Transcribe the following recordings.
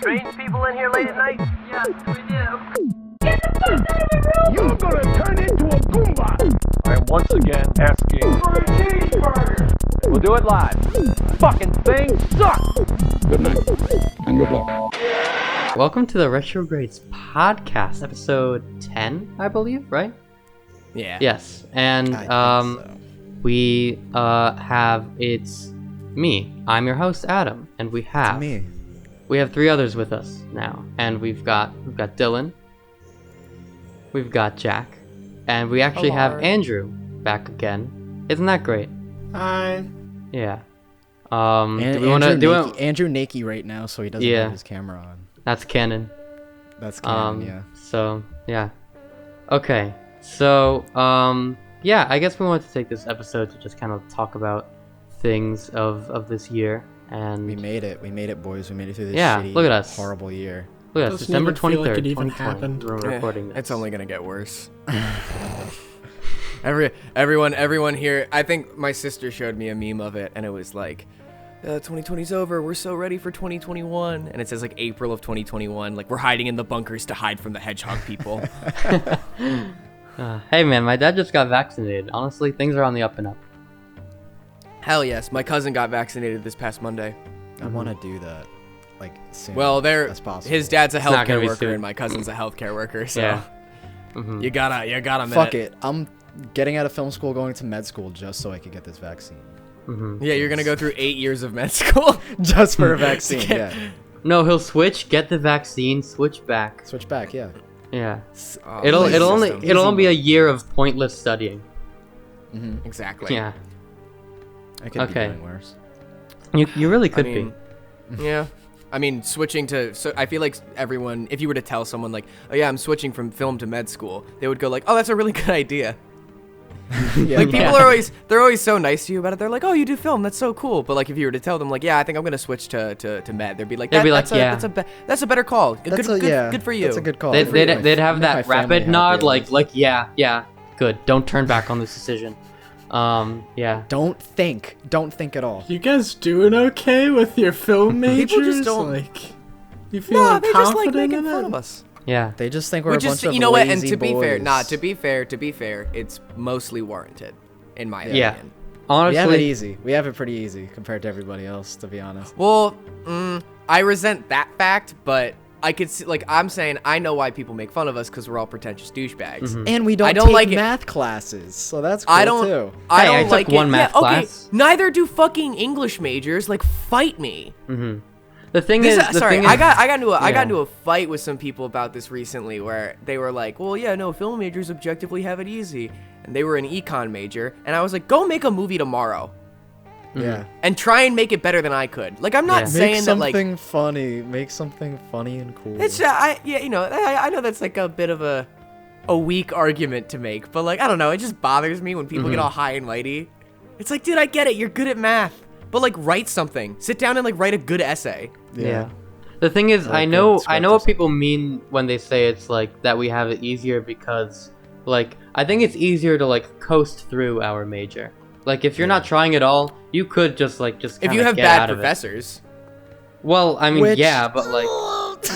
strange people in here late at night? Yes, we do. You're gonna turn into a Goomba! I am once again asking For a cheeseburger! We'll do it live. Fucking thing sucks! Good night, and good luck. Welcome to the Retrogrades Podcast, episode 10, I believe, right? Yeah. Yes, and we have, it's me. I'm your host, Adam, and we have three others with us now, and we've got Dylan, we've got Jack, and we actually have Andrew back again. Isn't that great? Hi. Yeah. And do we want to do it? Andrew naked right now, so he doesn't have his camera on. That's canon. That's canon, yeah. So yeah. Okay. So yeah, I guess we wanted to take this episode to just kind of talk about things of this year, and we made it, boys. We made it through this shitty, look at us. Horrible year. Look at us, December 23rd, like 2020. We're recording this. It's only gonna get worse. Everyone here. I think my sister showed me a meme of it, and it was like, 2020's over. We're so ready for 2021, and it says like April of 2021. Like we're hiding in the bunkers to hide from the hedgehog people. Hey man, my dad just got vaccinated. Honestly, things are on the up and up. Hell yes, my cousin got vaccinated this past Monday. I want to do that, like soon. Well, as possible. His dad's a healthcare worker, soon. and my cousin's a healthcare worker. So Yeah. you gotta. Fuck it. I'm getting out of film school, going to med school just so I could get this vaccine. Yeah, you're gonna go through 8 years of med school Just for a vaccine, yeah. No, he'll switch, get the vaccine, switch back. Switch back, yeah. Yeah. Oh, It'll system. only be a year of pointless studying. Exactly. Yeah. I could Okay. be doing worse. You really could be. Yeah. I mean, switching to, so I feel like everyone, if you were to tell someone like, oh yeah, I'm switching from film to med school, they would go like, oh, that's a really good idea. Yeah, Like people are always so nice to you about it. They're like, oh, you do film, that's so cool. But like if you were to tell them like, yeah, I think I'm gonna switch to med, they'd be like, that's a better call. Good for you. That's a good call. They'd have that my family rapid nod happy, like yeah, good. Don't turn back on this decision. Yeah. Don't think at all. You guys doing okay with your film majors? People just don't. Like, you feeling No, they just like confident making in fun it? of us. Yeah. They just think we're Which a is, bunch of you know what? And lazy to be fair, boys. to be fair, it's mostly warranted, in my opinion. Yeah. We have it Honestly, easy. We have it pretty easy compared to everybody else, to be honest. Well, I resent that fact, but I could see, like, I'm saying I know why people make fun of us because we're all pretentious douchebags. And we don't I don't take like it. math classes, so that's cool I don't. too. I Hey, don't I took like one it. math Yeah, okay. class. Neither do fucking English majors. Like, fight me. the thing This is, is, sorry, thing I is- got into a fight with some people about this recently, where they were like, "Well, yeah, no, film majors objectively have it easy," and they were an econ major, and I was like, "Go make a movie tomorrow, Yeah. and try and make it better than I could." Like, I'm not Yeah. saying Make that like something funny. Make something funny and cool. it's I know that's like a bit of a weak argument to make, but like I don't know, it just bothers me when people get all high and mighty. It's like, dude, I get it, you're good at math, but like write something. Sit down and like write a good essay. Yeah. The thing is, Like I a know script or what people mean when they say it's like that we have it easier because, like, I think it's easier to like coast through our major. Like, if you're not trying at all, you could just If you have get bad out of it. professors, Well, I mean, Which- yeah, but like,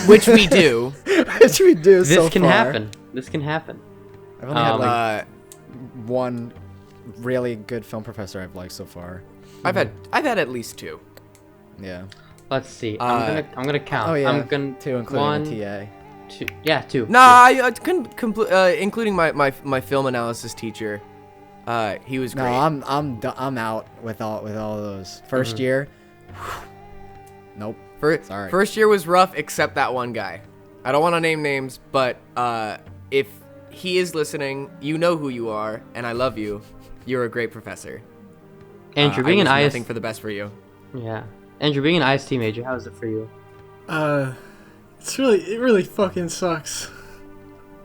which we do. Which we do this so can far. happen. This can happen. I've only had like Uh, one really good film professor I've liked so far. I've had at least two. Yeah. Let's see. I'm gonna count. Oh yeah. I'm gonna two, including one, the TA. two. Yeah, two. Nah, I couldn't including my film analysis teacher. He was No, great. I'm out with all those. First year. Nope. Sorry. First year was rough, except that one guy. I don't want to name names, but if he is listening, you know who you are, and I love you. You're a great professor. Andrew, I being an wish IST. nothing for the best for you. Yeah. Andrew, being an IST major, how is it for you? It really fucking sucks.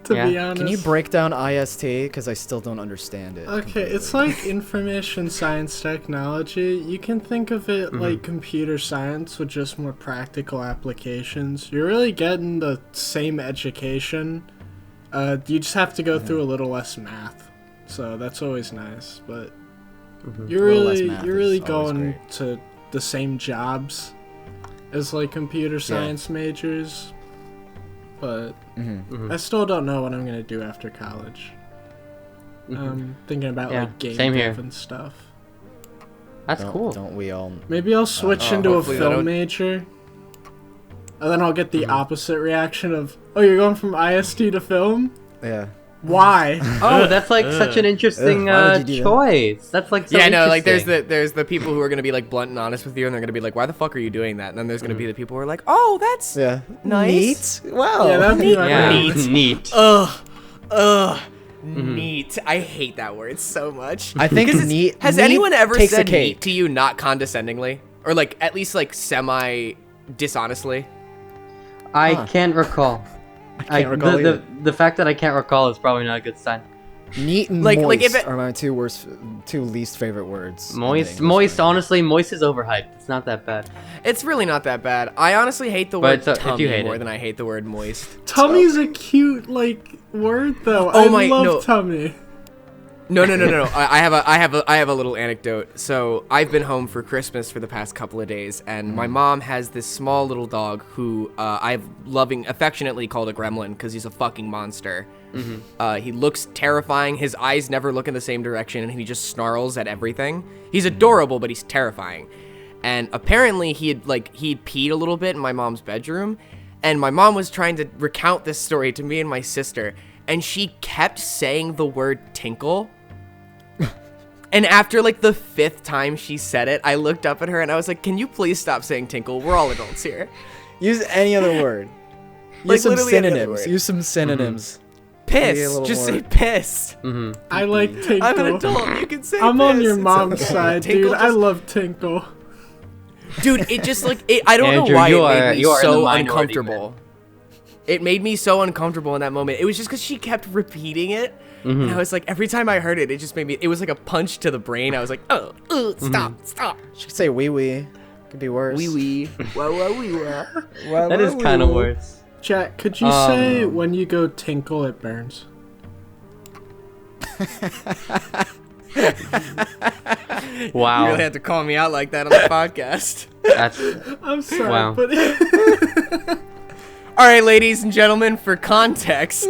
To Yeah. be honest. Can you break down IST? Because I still don't understand it. Okay, it's completely. like information science technology. You can think of it like computer science with just more practical applications. You're really getting the same education. You just have to go through a little less math. So that's always nice, but you're A little less really math you're is really always going great. to the same jobs. as like computer science majors, but I still don't know what I'm gonna do after college. Thinking about like game dev and stuff. That's cool. Don't we all? Maybe I'll switch into a film don't... major, and then I'll get the opposite reaction of, "Oh, you're going from IST to film? Yeah. Why?" Oh, that's like such an interesting choice. That's like so like interesting. there's the people who are gonna be like blunt and honest with you, and they're gonna be like, "Why the fuck are you doing that?" And then there's gonna be the people who are like, "Oh, that's nice, neat. Wow, yeah, that'd be my neat. Neat. I hate that word so much. I think neat. Has neat anyone ever takes said the cake. neat to you not condescendingly, or like at least like semi dishonestly? I can't recall. I can't recall the fact that I can't recall is probably not a good sign. Neat and Like moist if it- are my two least favorite words. Moist. Honestly, moist is overhyped. It's not that bad. It's really not that bad. I honestly hate the word But if tummy you hate more it. than I hate the word moist. Tummy's a cute like word though. I love tummy. No. I have a little anecdote. So I've been home for Christmas for the past couple of days, and my mom has this small little dog who I've affectionately called a gremlin because he's a fucking monster. He looks terrifying. His eyes never look in the same direction, and he just snarls at everything. He's adorable, but he's terrifying. And apparently he'd peed a little bit in my mom's bedroom, and my mom was trying to recount this story to me and my sister, and she kept saying the word tinkle. And after like the 5th time she said it, I looked up at her and I was like, "Can you please stop saying tinkle? We're all adults here." Use any other word. Like, Use some literally any other synonyms. word. Use some synonyms. Piss. Just say piss. I like Tinkle. I'm an adult. You can say I'm piss. on your It's mom's okay. side, Tinkle dude. I love Tinkle. Dude, it just like I don't Andrew, know why you it are- made me you are in the so minority, uncomfortable. It made me so uncomfortable in that moment. It was just because she kept repeating it, and I was like, every time I heard it, it just made me. It was like a punch to the brain. I was like, "Oh, stop. She could say wee wee. Could be worse. Wee wee, wah wah wee wah." That is kind of worse. Chat, could you say when you go tinkle, it burns? Wow. You really had to call me out like that on the podcast. That's I'm sorry, Wow. but All right, ladies and gentlemen, for context,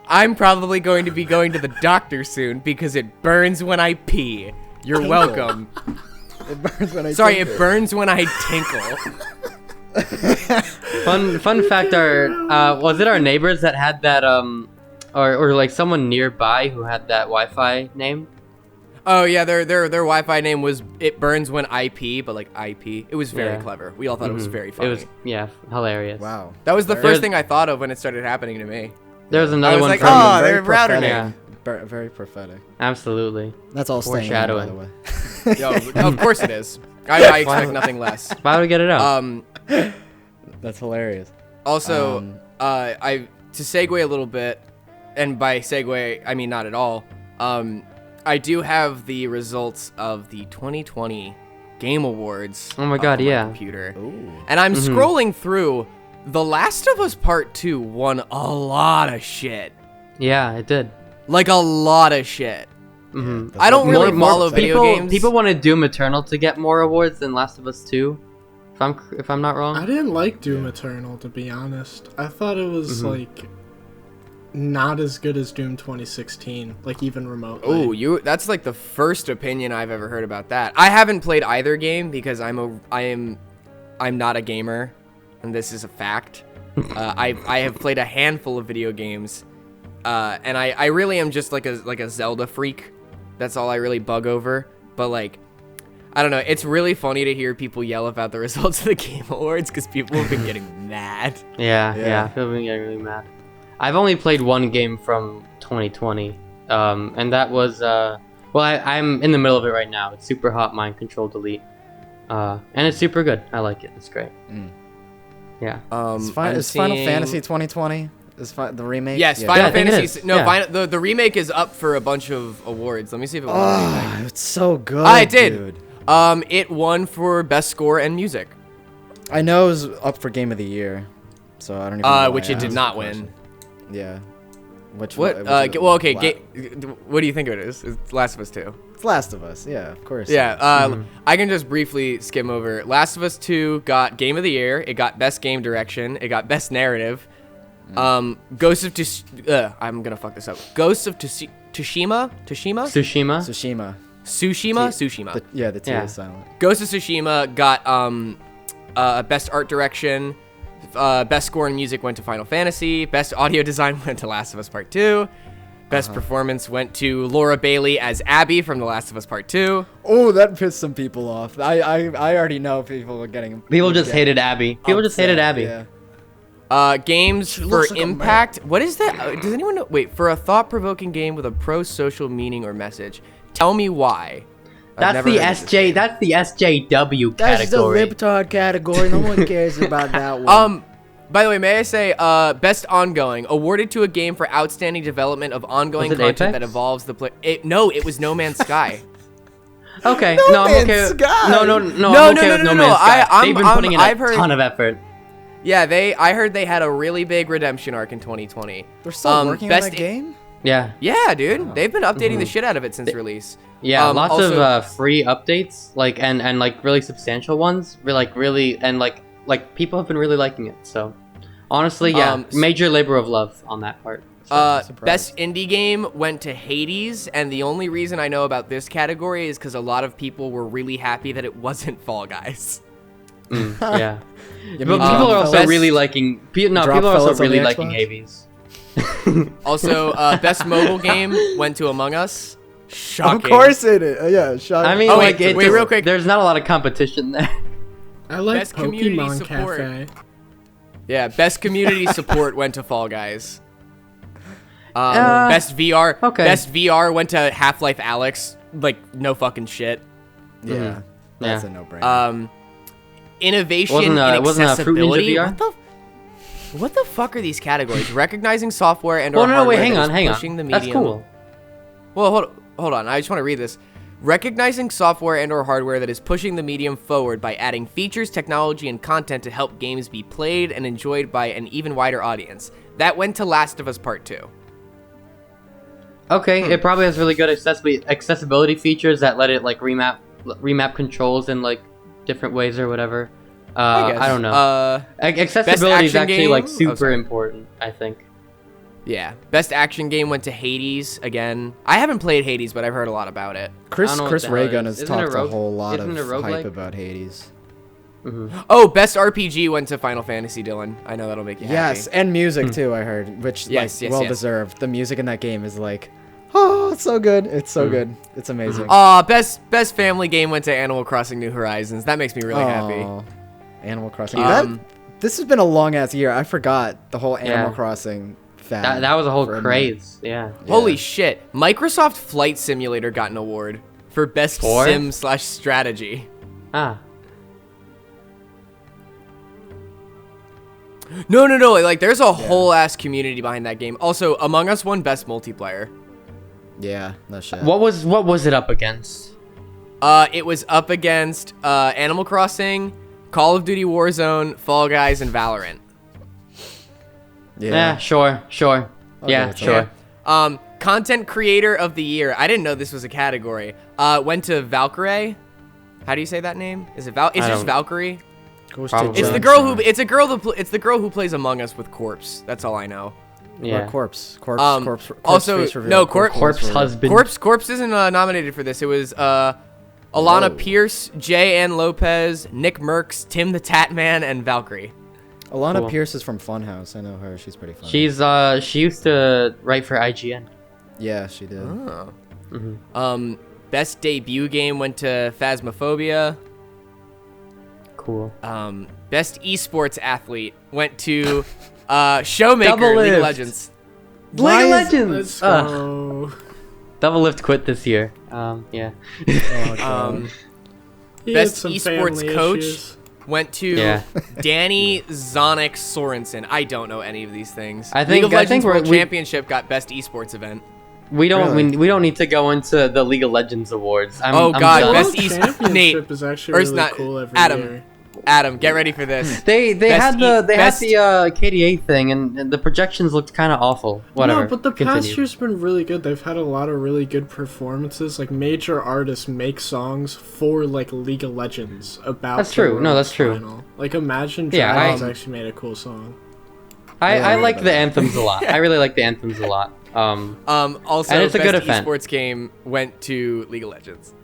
I'm probably going to be going to the doctor soon because it burns when I pee. You're welcome. It burns when I Sorry, tinker. it burns when I tinkle. fun fact. Was it our neighbors that had that or like someone nearby who had that Wi-Fi name? Oh yeah, their Wi-Fi name was "It Burns When I Pee," but like IP. It was very Yeah. clever. We all thought it was very funny. It was hilarious. Wow. That was the There's- first thing I thought of when it started happening to me. There was another I was one like, from "Oh, Very their router prophetic. name." Very prophetic. absolutely. That's all staying in, by the Foreshadowing. way. Yo, of course it is. I expect nothing less. Why would we get it out? That's hilarious. Also, to segue a little bit, and by segue I mean not at all. I do have the results of the 2020 Game Awards. Oh my God, up on yeah. computer. And I'm scrolling through. The Last of Us Part 2 won a lot of shit. Yeah, it did. Like a lot of shit. Mm-hmm. I don't really follow video people, games. People wanted Doom Eternal to get more awards than Last of Us 2. If I'm not wrong. I didn't like Doom Eternal, to be honest. I thought it was like not as good as Doom 2016, like even remotely. Oh, that's like the first opinion I've ever heard about that. I haven't played either game because I'm not a gamer, and this is a fact. I have played a handful of video games, and I really am just like a Zelda freak. That's all I really bug over. But like, I don't know. It's really funny to hear people yell about the results of the Game Awards because people have been getting mad. Yeah. People have been getting really mad. I've only played one game from 2020, and that was I'm in the middle of it right now. It's Super Hot Mind Control Delete, and it's super good. I like it. It's great. Yeah. Is Final Fantasy 2020? Is the remake? Yes, Yeah. Final I think it Fantasy. is. No, Yeah. the remake is up for a bunch of awards. Let me see if it won. Oh, it's so good. I did. Dude. It won for best score and music. I know it was up for Game of the Year, so I don't even know. Which why I it did asked not the win. question. Yeah. Which What? one? Well, okay. What do you think it is? It's Last of Us 2. It's Last of Us. Yeah, of course. Yeah. I can just briefly skim over. Last of Us 2 got Game of the Year. It got Best Game Direction. It got Best Narrative. Ghost of I'm gonna fuck this up. Ghost of Tsushima. Yeah, the T is silent. Ghost of Tsushima got Best Art Direction. Best Score and Music went to Final Fantasy. Best Audio Design went to Last of Us Part 2. Best Performance went to Laura Bailey as Abby from The Last of Us Part 2. Oh, that pissed some people off. I already know people were getting. People just hated Abby. People just hated Abby. Yeah. Games for Impact. What is that? Does anyone know? Wait, for a thought-provoking game with a pro-social meaning or message. Tell me why. That's the SJ. That's the SJW category. That's the libtard category. No one cares about that one. By the way, may I say, best ongoing awarded to a game for outstanding development of ongoing content Apex? that evolves the play. No, it was No Man's Sky. Okay. No I'm okay. Man's Sky. No. No, I'm okay no, with no, No no, Man's Sky. I'm- They've been I'm- putting in I've a heard- ton of effort. Yeah, I heard they had a really big redemption arc in 2020. They're still working on that game? Yeah. Yeah, dude, they've been updating the shit out of it since release. Yeah, lots also- of free updates, like and like really substantial ones. Really and like people have been really liking it. So honestly, yeah, major labor of love on that part. Best indie game went to Hades, and the only reason I know about this category is because a lot of people were really happy that it wasn't Fall Guys. Yeah. You But mean, people are also best- really liking. People are Drop also Fellas on really the liking Xbox? Hades. Also, best mobile game went to Among Us. Shocking. Of course it is. Yeah, shut I mean, Oh, like, wait, it's real quick. There's not a lot of competition there. I like Best community Pokemon support. Cafe. Yeah, best community support went to Fall Guys. Best VR. okay. Best VR went to Half-Life Alyx. Like, no fucking shit. Yeah, that's Yeah. a no-brainer. Innovation Wasn't and a Fruit Ninja accessibility. VR? What the fuck are these categories? Recognizing software and or Well, no, hardware wait, hang that is on. pushing the That's medium. cool. Well, hold on. I just want to read this. Recognizing software and or hardware that is pushing the medium forward by adding features, technology, and content to help games be played and enjoyed by an even wider audience. That went to Last of Us Part 2. Okay, it probably has really good accessibility features that let it like remap controls in like different ways or whatever. I don't know. Accessibility is action actually game? like Oh, super sorry. important, I think. Yeah. Best action game went to Hades again. I haven't played Hades, but I've heard a lot about it. Chris I don't know Chris what the hell it Reagan is. has Isn't it talked a a rogue- whole lot of isn't it a hype roguelike? about Hades. Oh, best RPG went to Final Fantasy, Dylan. I know that'll make you happy. Yes, and music too. I heard, which Yes, like yes, well yes. deserved. The music in that game is like, oh, it's so good. It's so good. It's amazing. Best family game went to Animal Crossing New Horizons. That makes me really happy. Aw, Animal Crossing. This has been a long ass year. I forgot the whole Animal Yeah. Crossing fad. That was a whole for minute. craze. Yeah. Holy shit. Microsoft Flight Simulator got an award for best For? sim/strategy. Ah. No. Like, there's a whole ass community behind that game. Also, Among Us won best multiplayer. Yeah, no shit. What was it up against? It was up against Animal Crossing, Call of Duty Warzone, Fall Guys, and Valorant. Yeah, sure. Yeah, with sure. Content Creator of the Year. I didn't know this was a category. Went to Valkyrie. How do you say that name? Is it It's I just don't- Valkyrie. Goes Probably. to It's the John girl Cena. who it's the girl who plays Among Us with Corpse. That's all I know. Yeah. Or corpse Also, face reveal, no, Corpse reveal. husband. Corpse isn't nominated for this. It was Alana Pierce, J. Ann Lopez, Nick Merckx, Tim the Tatman, and Valkyrie. Alana Cool. Pierce is from Funhouse. I know her. She's pretty funny. She used to write for IGN. Yeah, she did. Best debut game went to Phasmophobia. Cool. Best esports athlete went to Showmaker, Double League of Lift. Legends. League of Legends. Let's go. Double Lift quit this year. Yeah. Oh, God. He Best had some esports family coach issues. went to Yeah. Danny Zonic Sorensen. I don't know any of these things. I League think- of I Legends think World we- Championship got best esports event. We don't Really? we don't need to go into the League of Legends awards. I'm Oh, God, done. best World Nate, Championship is actually or it's really not- cool every Adam. year. Adam, get ready for this. They had the KDA thing, and the projections looked kind of awful. Whatever. No, but the Continue. past year's been really good. They've had a lot of really good performances. Like major artists make songs for like League of Legends about. That's true. No, that's true. Final. Like Imagine Yeah, Dragons actually made a cool song. I like the anthems a lot. I really like the anthems a lot. Also, and it's a best good event. esports game went to League of Legends.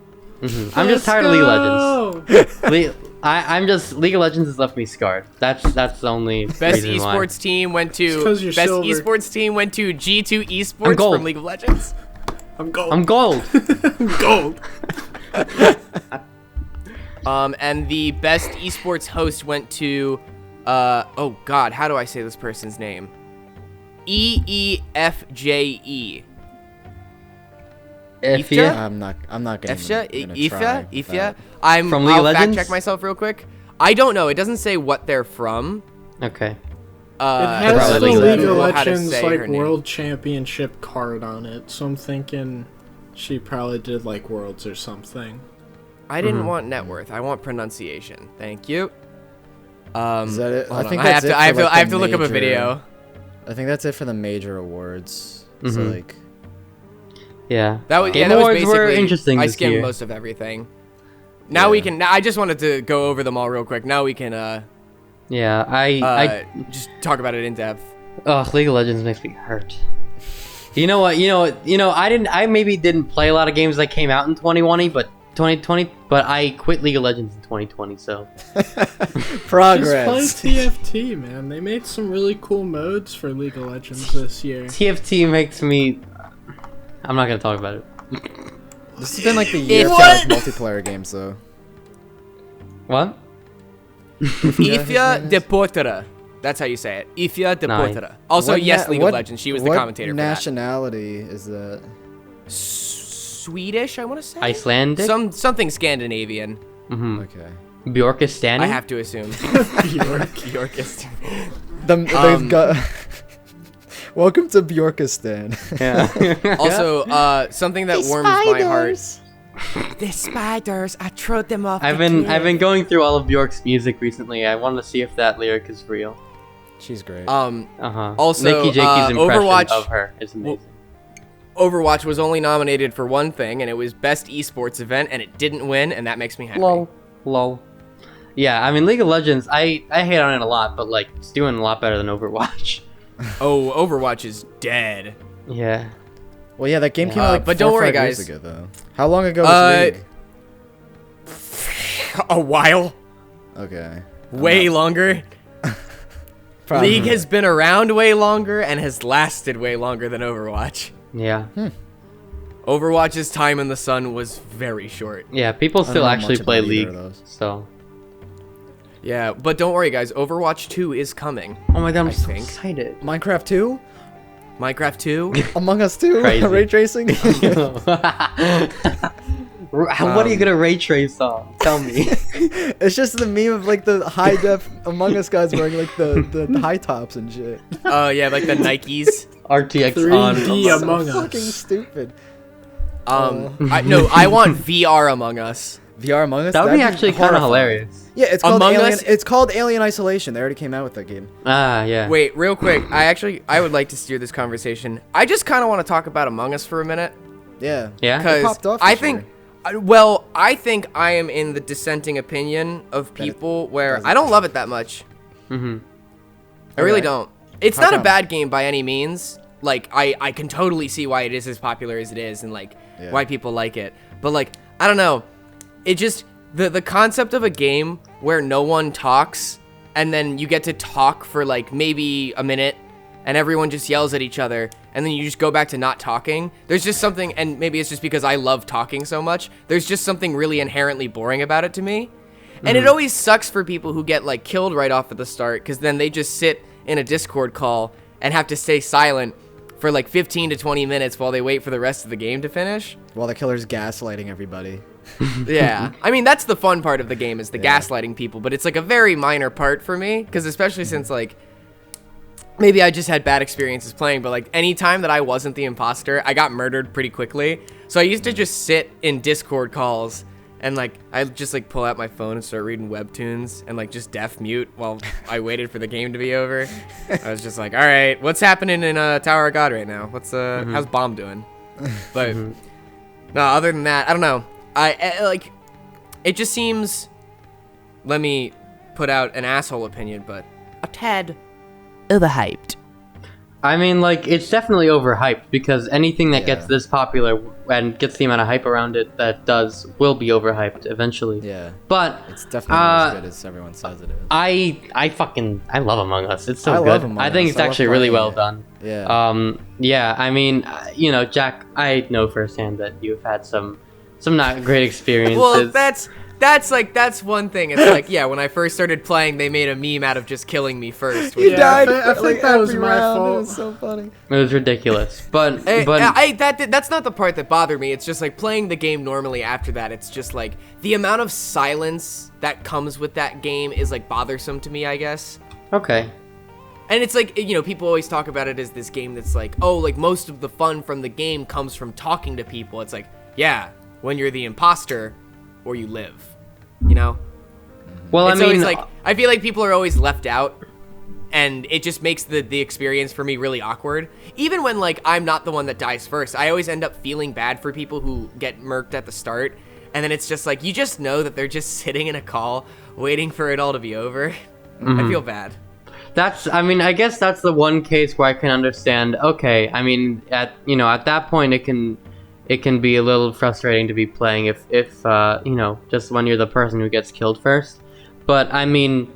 I'm just tired of League of Legends. League of Legends has left me scarred. That's the only Best reason esports why. team went to esports team went to G2 Esports gold. from League of Legends. I'm gold. I'm gold. gold. And the best esports host went to oh god, how do I say this person's name? EEFJE. Ifya? I'm not gonna Ifya? I'll From League of fact Legends? check myself real quick. I don't know. It doesn't say what they're from. Okay. It has probably the League of League of Legends. How to Legends say her like name. World Championship card on it, so I'm thinking she probably did like Worlds or something. I didn't want net worth. I want pronunciation. Thank you. Is that it? hold I think on. that's it. I for, like, have the to look up a major- video. I think that's it for the major awards. So like, Yeah. That was Game that was Awards basically. were interesting I this skimmed year. most of everything. Now we can. Now I just wanted to go over them all real quick. Now we can Yeah. I just talk about it in depth. League of Legends makes me hurt. You know what? I maybe didn't play a lot of games that came out in 2020, but I quit League of Legends in 2020, so progress. Just play TFT, man. They made some really cool modes for League of Legends this year. TFT makes me. I'm not gonna talk about it. This has been like the year for like multiplayer games, though. What? Ifya de Portera. That's how you say it. Ifya de Nice. Portera. Also, What yes, na- League what- of Legends. She was the what commentator for that. nationality is that? Swedish, I want to say. Icelandic? Something Scandinavian. Okay. Bjorkistan? I have to assume. Bjorkistan. They've got. Welcome to Bjorkistan. Yeah. Also, something that warms my heart. The spiders, I threw them off. I've been going through all of Bjork's music recently. I want to see if that lyric is real. She's great. Also, Nikki Jakey's impression Overwatch of her is amazing. Overwatch was only nominated for one thing, and it was best esports event, and it didn't win, and that makes me happy. Lol. Yeah, I mean League of Legends, I hate on it a lot, but like it's doing a lot better than Overwatch. Oh, Overwatch is dead. Yeah. Well, yeah, that game came out like but 4 don't or worry, 5 years guys. ago, though. How long ago was League? A while. Okay. Way longer. Probably. League has been around way longer and has lasted way longer than Overwatch. Yeah. Overwatch's time in the sun was very short. Yeah, people still know actually much play about either League. of those. So. Yeah, but don't worry, guys. Overwatch 2 is coming. Oh my god, I'm I so think. excited. Minecraft 2? Minecraft 2? Among Us 2? Crazy. Ray tracing? What are you gonna ray trace on? Tell me. It's just the meme of like the high def Among Us guys wearing like the high tops and shit. Oh, yeah, like the Nikes. RTX 3D on. Among Fucking Us. stupid. I want VR Among Us. VR Among Us? That would be That'd actually kind of horrifying. hilarious. Yeah, it's called Among Alien. Us- It's called Alien Isolation. They already came out with that game. Ah, yeah. Wait, real quick. I would like to steer this conversation. I just kind of want to talk about Among Us for a minute. Yeah. Yeah? Because popped off I this think, year. I think I am in the dissenting opinion of people where doesn't. I don't love it that much. Mm-hmm. I really Okay. don't. It's How not a come? bad game by any means. Like, I can totally see why it is as popular as it is and, like, Yeah. why people like it. But, like, I don't know. It just, the concept of a game where no one talks and then you get to talk for, like, maybe a minute and everyone just yells at each other and then you just go back to not talking. There's just something, and maybe it's just because I love talking so much, there's just something really inherently boring about it to me. And it always sucks for people who get, like, killed right off at the start because then they just sit in a Discord call and have to stay silent for like 15 to 20 minutes while they wait for the rest of the game to finish. While the killer's gaslighting everybody. Yeah. I mean, that's the fun part of the game is the gaslighting people, but it's like a very minor part for me because especially since like maybe I just had bad experiences playing, but like any time that I wasn't the imposter, I got murdered pretty quickly. So I used to just sit in Discord calls And like I just like pull out my phone and start reading webtoons and like just deaf mute while I waited for the game to be over. I was just like, all right, what's happening in Tower of God right now? What's how's Bomb doing? But no, other than that, I don't know. I like it just seems. Let me put out an asshole opinion, but a tad overhyped. I mean, like, it's definitely overhyped because anything that gets this popular and gets the amount of hype around it will be overhyped eventually. Yeah. But it's definitely not as good as everyone says it is. I love Among Us. It's so I good. love Among I think Us. it's I love actually really playing well it. done. Yeah. Yeah, I mean, you know, Jack, I know firsthand that you've had some not great experiences. Well, that's one thing. It's like, yeah, when I first started playing, they made a meme out of just killing me first. Which I think that was my fault. It was so funny. It was ridiculous. But that's not the part that bothered me. It's just like playing the game normally after that. It's just like the amount of silence that comes with that game is like bothersome to me, I guess. okay. And it's like, you know, people always talk about it as this game that's like, oh, like most of the fun from the game comes from talking to people. It's like, yeah, when you're the imposter or you live, you know? Well, It's I mean, always like, I feel like people are always left out, and it just makes the experience for me really awkward. Even when, like, I'm not the one that dies first, I always end up feeling bad for people who get murked at the start, and then it's just like, you just know that they're just sitting in a call waiting for it all to be over. I feel bad. I guess that's the one case where I can understand, okay, I mean, at that point it can be a little frustrating to be playing if you know, just when you're the person who gets killed first. But I mean,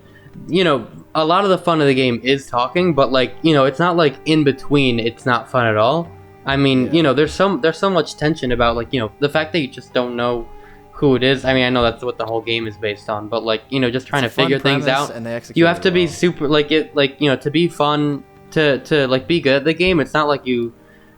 you know, a lot of the fun of the game is talking, but like, you know, it's not like in between it's not fun at all. I mean, you know, there's so much tension about, like, you know, the fact that you just don't know who it is. I mean, I know that's what the whole game is based on, but like, you know, just trying to figure things out. And they you have to be super, like, it, like, you know, to be fun, to like be good at the game. It's not like you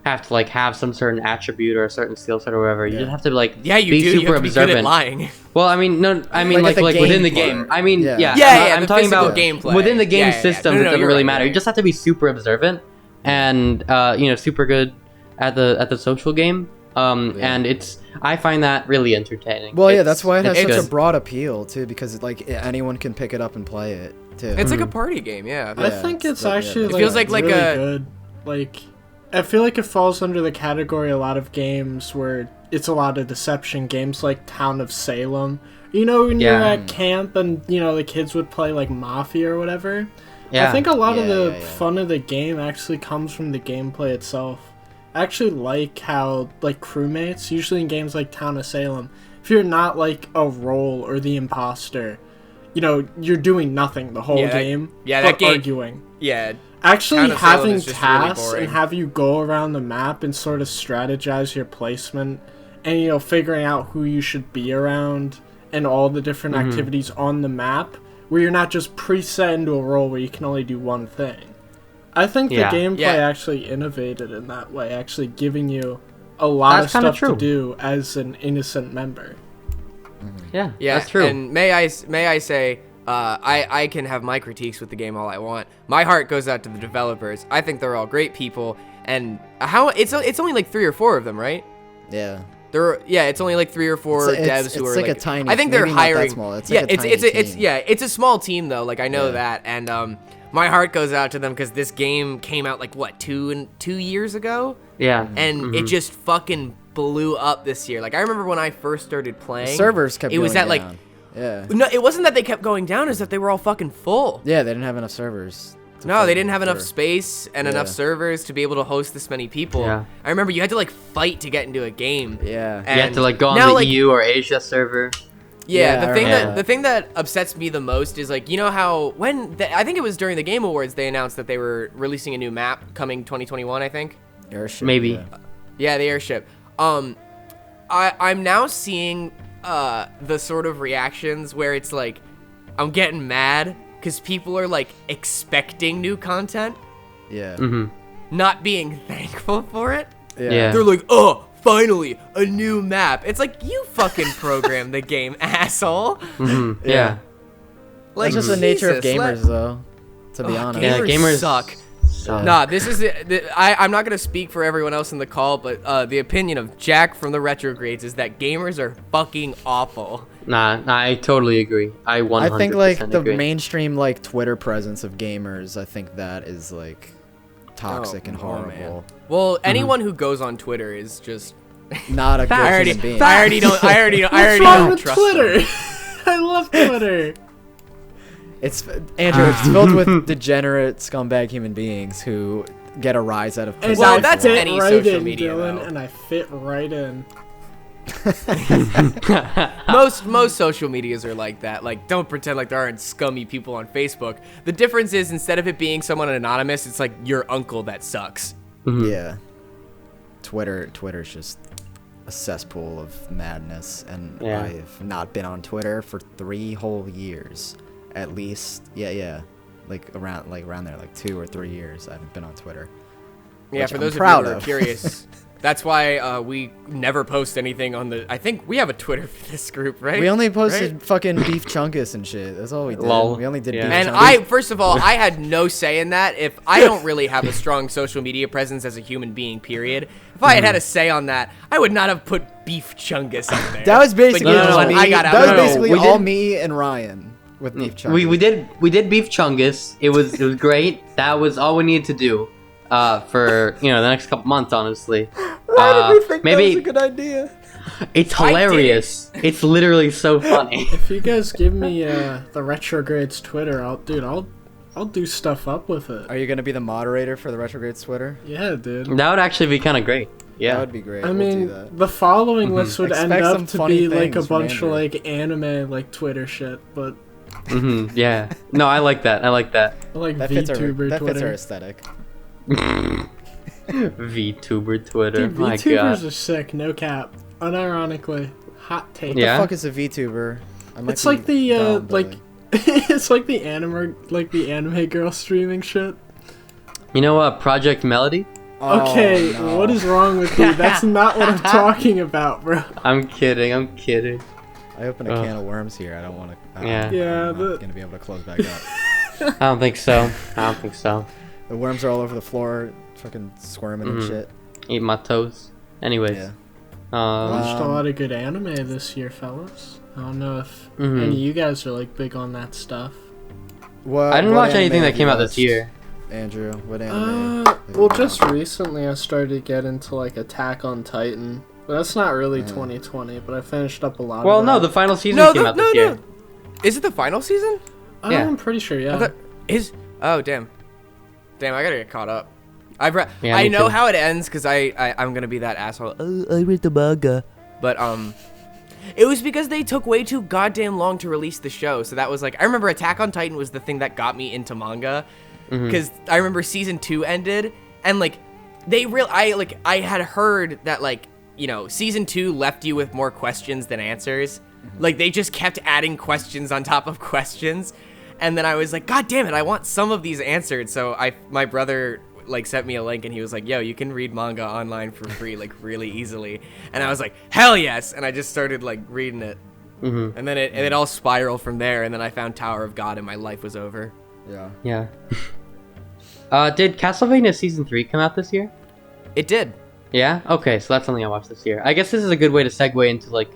have to like have some certain attribute or a certain skill set or whatever. You just have to like Yeah, you be do. super You have to be observant. good at lying. Well, I mean, no, I mean Like like at the within the game game. I mean, Yeah. I'm The talking physical about gameplay. within the game Yeah. system. No, It doesn't you're really right, matter. you're You just have to be super observant and you know, super good at the social game. And I find that really entertaining. Well, yeah, that's why it has it's such good. a broad appeal too, because like anyone can pick it up and play it too. It's like a party game, yeah. I think it's actually It feels like really a- good. Like, I feel like it falls under the category a lot of games where it's a lot of deception games, like Town of Salem. You know, when you're at camp and, you know, the kids would play like Mafia or whatever. Yeah. I think a lot of the Yeah. fun of the game actually comes from the gameplay itself. I actually like how, like, crewmates, usually in games like Town of Salem, if you're not like a role or the imposter, you know, you're doing nothing the whole game. that but game- arguing. Yeah. Actually, Town of Salem having is just really tasks boring. and have you go around the map and sort of strategize your placement and, you know, figuring out who you should be around and all the different activities on the map where you're not just preset into a role where you can only do one thing. I think the gameplay actually innovated in that way, actually giving you a lot That's of kinda stuff true. to do as an innocent member. Yeah, Yeah, that's true. And may I say, I can have my critiques with the game all I want. My heart goes out to the developers. I think they're all great people, and it's only like 3 or 4 of them, right? Yeah. It's only like 3 or 4 devs who are like a tiny. I think they're maybe not that hiring. small. It's yeah, like a it's tiny it's team. it's a small team though. Like I know Yeah. that, and my heart goes out to them because this game came out like what 2 years ago, Yeah. and it just fucking blew up this year. Like I remember when I first started playing, Servers kept it was going at like. down. Yeah. No, it wasn't that they kept going down. Is that they were all fucking full. Yeah, they didn't have enough servers. No, they didn't have enough Sure. space and enough servers to be able to host this many people. Yeah. I remember you had to like fight to get into a game. Yeah. And You have to like go on now, the like, EU or Asia server. Yeah, Yeah, the I thing remember that the thing that upsets me the most is like, you know how I think it was during the Game Awards they announced that they were releasing a new map coming 2021, I think. Airship, Maybe. yeah. Yeah, the airship. I'm now seeing the sort of reactions where it's like I'm getting mad because people are like expecting new content, Yeah. not being thankful for it. Yeah. They're like, oh, finally, a new map. It's like, you fucking programmed the game, asshole. Yeah. Like, That's just the nature of Jesus, gamers, though. To be honest. Yeah, gamers suck. suck. Nah, this is I'm not gonna speak for everyone else in the call, but the opinion of Jack from the Retrogrades is that gamers are fucking awful. Nah, I totally agree. I 100% I think like the agree. mainstream like Twitter presence of gamers, I think that is like toxic and Oh, horrible. man. Well, anyone who goes on Twitter is just. Not a good I already, human being. I already don't. I already What's wrong don't with trust Twitter? them. I love Twitter. It's Andrew. It's filled with degenerate scumbag human beings who get a rise out of. And Well, I that's fit any right social in, media, Dylan, though. and I fit right in. Most social medias are like that. Like, don't pretend like there aren't scummy people on Facebook. The difference is instead of it being someone anonymous, it's like your uncle that sucks. Yeah. Twitter's just a cesspool of madness, and Yeah. I've not been on Twitter for 3 whole years, at least. Yeah, like around there, like 2 or 3 years. I haven't been on Twitter. Yeah, Which for I'm those of you proud who are of. curious, that's why we never post anything on the. I think we have a Twitter for this group, right? We only posted Right? fucking Beef Chungus and shit. That's all we did. Lol. We only did Yeah. Beef And Chungus. first of all, I had no say in that. If I don't really have a strong social media presence as a human being, period. If I had a say on that, I would not have put Beef Chungus up there. That was basically But you know just what? me. I got out That was of it. basically We all did- me and Ryan with Beef Chungus. we did beef chungus. It was great. That was all we needed to do for the next couple months, honestly. Why did we think maybe that was a good idea? it's hilarious. It's literally so funny. If you guys give me the Retrogrades Twitter, I'll do stuff up with it. Are you gonna be the moderator for the Retrogrades Twitter? Yeah, dude. That would actually be kind of great. That Yeah. would be great. I We'll do mean, that. the following list would end Expect up some to funny be like a things from bunch of Andrew. like anime like Twitter shit, but Yeah. No, I like that. I like that. like That fits our VTuber that fits our Twitter. aesthetic. VTuber Twitter. Dude, My VTubers God. are sick, no cap. Unironically, hot take. Yeah. The fuck is a VTuber? I might It's be like the dumb, but, like it's like the anime girl streaming shit. You know what? Project Melody. Oh, Okay, no. what is wrong with you? That's not what I'm talking about, bro. I'm kidding. I'm kidding. I opened a Ugh. can of worms here. I don't want to. Yeah. Yeah, I'm the- not gonna be able to close back up. I don't think so. I don't think so. The worms are all over the floor, fucking squirming and shit. Eat my toes. Anyways. Yeah. Watched a lot of good anime this year, fellas. I don't know if Mhm. any of you guys are like big on that stuff. What, I didn't what watch anime anything that have came you out this watched, year. Andrew, what anime? Well, just recently I started to get into like Attack on Titan. But that's not really 2020, but I finished up a lot Well, of no, that. the final season No, came out this year. Is it the final season? yeah. I'm pretty sure, yeah. I thought- Oh damn, I gotta get caught up. Yeah, I me know too. how it ends because I'm gonna be that asshole. I read the manga, but it was because they took way too goddamn long to release the show. So that was like, I remember Attack on Titan was the thing that got me into manga because I remember season 2 ended and like I had heard that like season 2 left you with more questions than answers. Like they just kept adding questions on top of questions. And then I was like, God damn it, I want some of these answered. So my brother like sent me a link and he was like, yo, you can read manga online for free, like really easily. And I was like, hell yes. And I just started like reading it. And then it all spiraled from there. And then I found Tower of God and my life was over. Yeah. Yeah. Did Castlevania Season 3 come out this year? It did. Yeah? Okay, so that's something I watched this year. I guess this is a good way to segue into, like,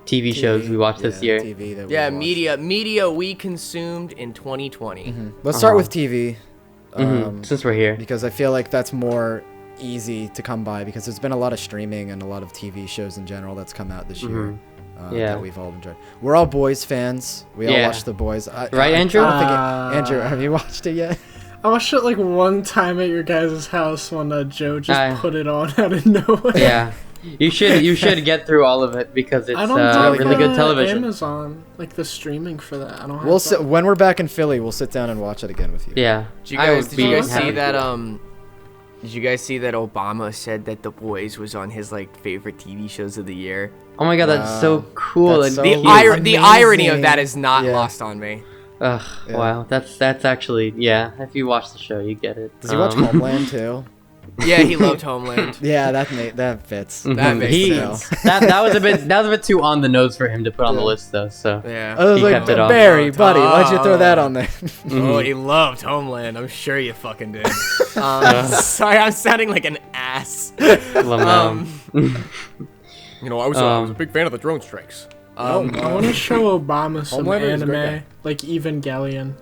TV shows we watched this year. TV that we Yeah, watched. media we consumed in 2020. Let's start with TV. Since we're here. Because I feel like that's more easy to come by because there's been a lot of streaming and a lot of TV shows in general that's come out this year. Yeah. That we've all enjoyed. We're all Boys fans. We all Yeah. watch The Boys. Right, Andrew? I don't think Andrew, have you watched it yet? I watched it like one time at your guys' house when Joe just I- put it on out of nowhere. Yeah. You should get through all of it because it's I don't have really good television. Amazon, like the streaming for that. I don't have We'll that. sit, when we're back in Philly, we'll sit down and watch it again with you. Yeah. Did you I guys, would did you be guys see happy. that did you guys see that Obama said that The Boys was on his like favorite TV shows of the year? Oh my god, that's so Wow. cool. That's and so cute. The irony of that is not Yeah. lost on me. Ugh, Yeah. wow. That's actually, yeah. If you watch the show, you get it. Does he watch Homeland too? Yeah, he loved Homeland. Yeah, that fits. That makes sense. that was a bit too on the nose for him to put on the list though. So Yeah. I was He like, kept it off. Barry, buddy, why'd you throw that on there? Oh, he loved Homeland. I'm sure you fucking did. Sorry, I'm sounding like an ass. Lamau. You know, I was a big fan of the drone strikes. I want to show Obama some Homelander is a great anime, guy. like Evangelion.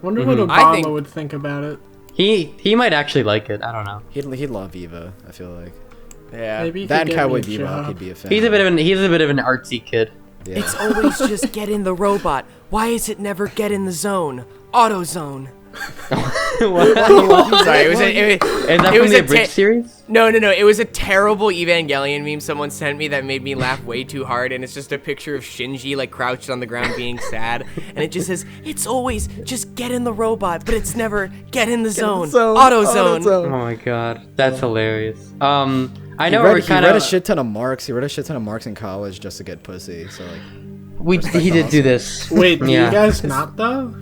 Wonder what I Obama think- would think about it. He might actually like it. I don't know. He'd love Eva, I feel like. Yeah. Maybe he That could and get Cowboy me a Bebop, job. he'd be a fan. He's a bit of an artsy kid. Yeah. It's always just get in the robot. Why is it never get in the zone? AutoZone. Sorry, it was Is that it from was the a Abridged series? No. It was a terrible Evangelion meme someone sent me that made me laugh way too hard, and it's just a picture of Shinji like crouched on the ground being sad, and it just says, "It's always just get in the robot, but it's never get in the zone. AutoZone." Oh my god, that's hilarious. I He know read, we're he kind read a of shit ton of Marx. He read a shit ton of Marx in college just to get pussy. So like, he did do this. Wait, do Yeah. you guys not though?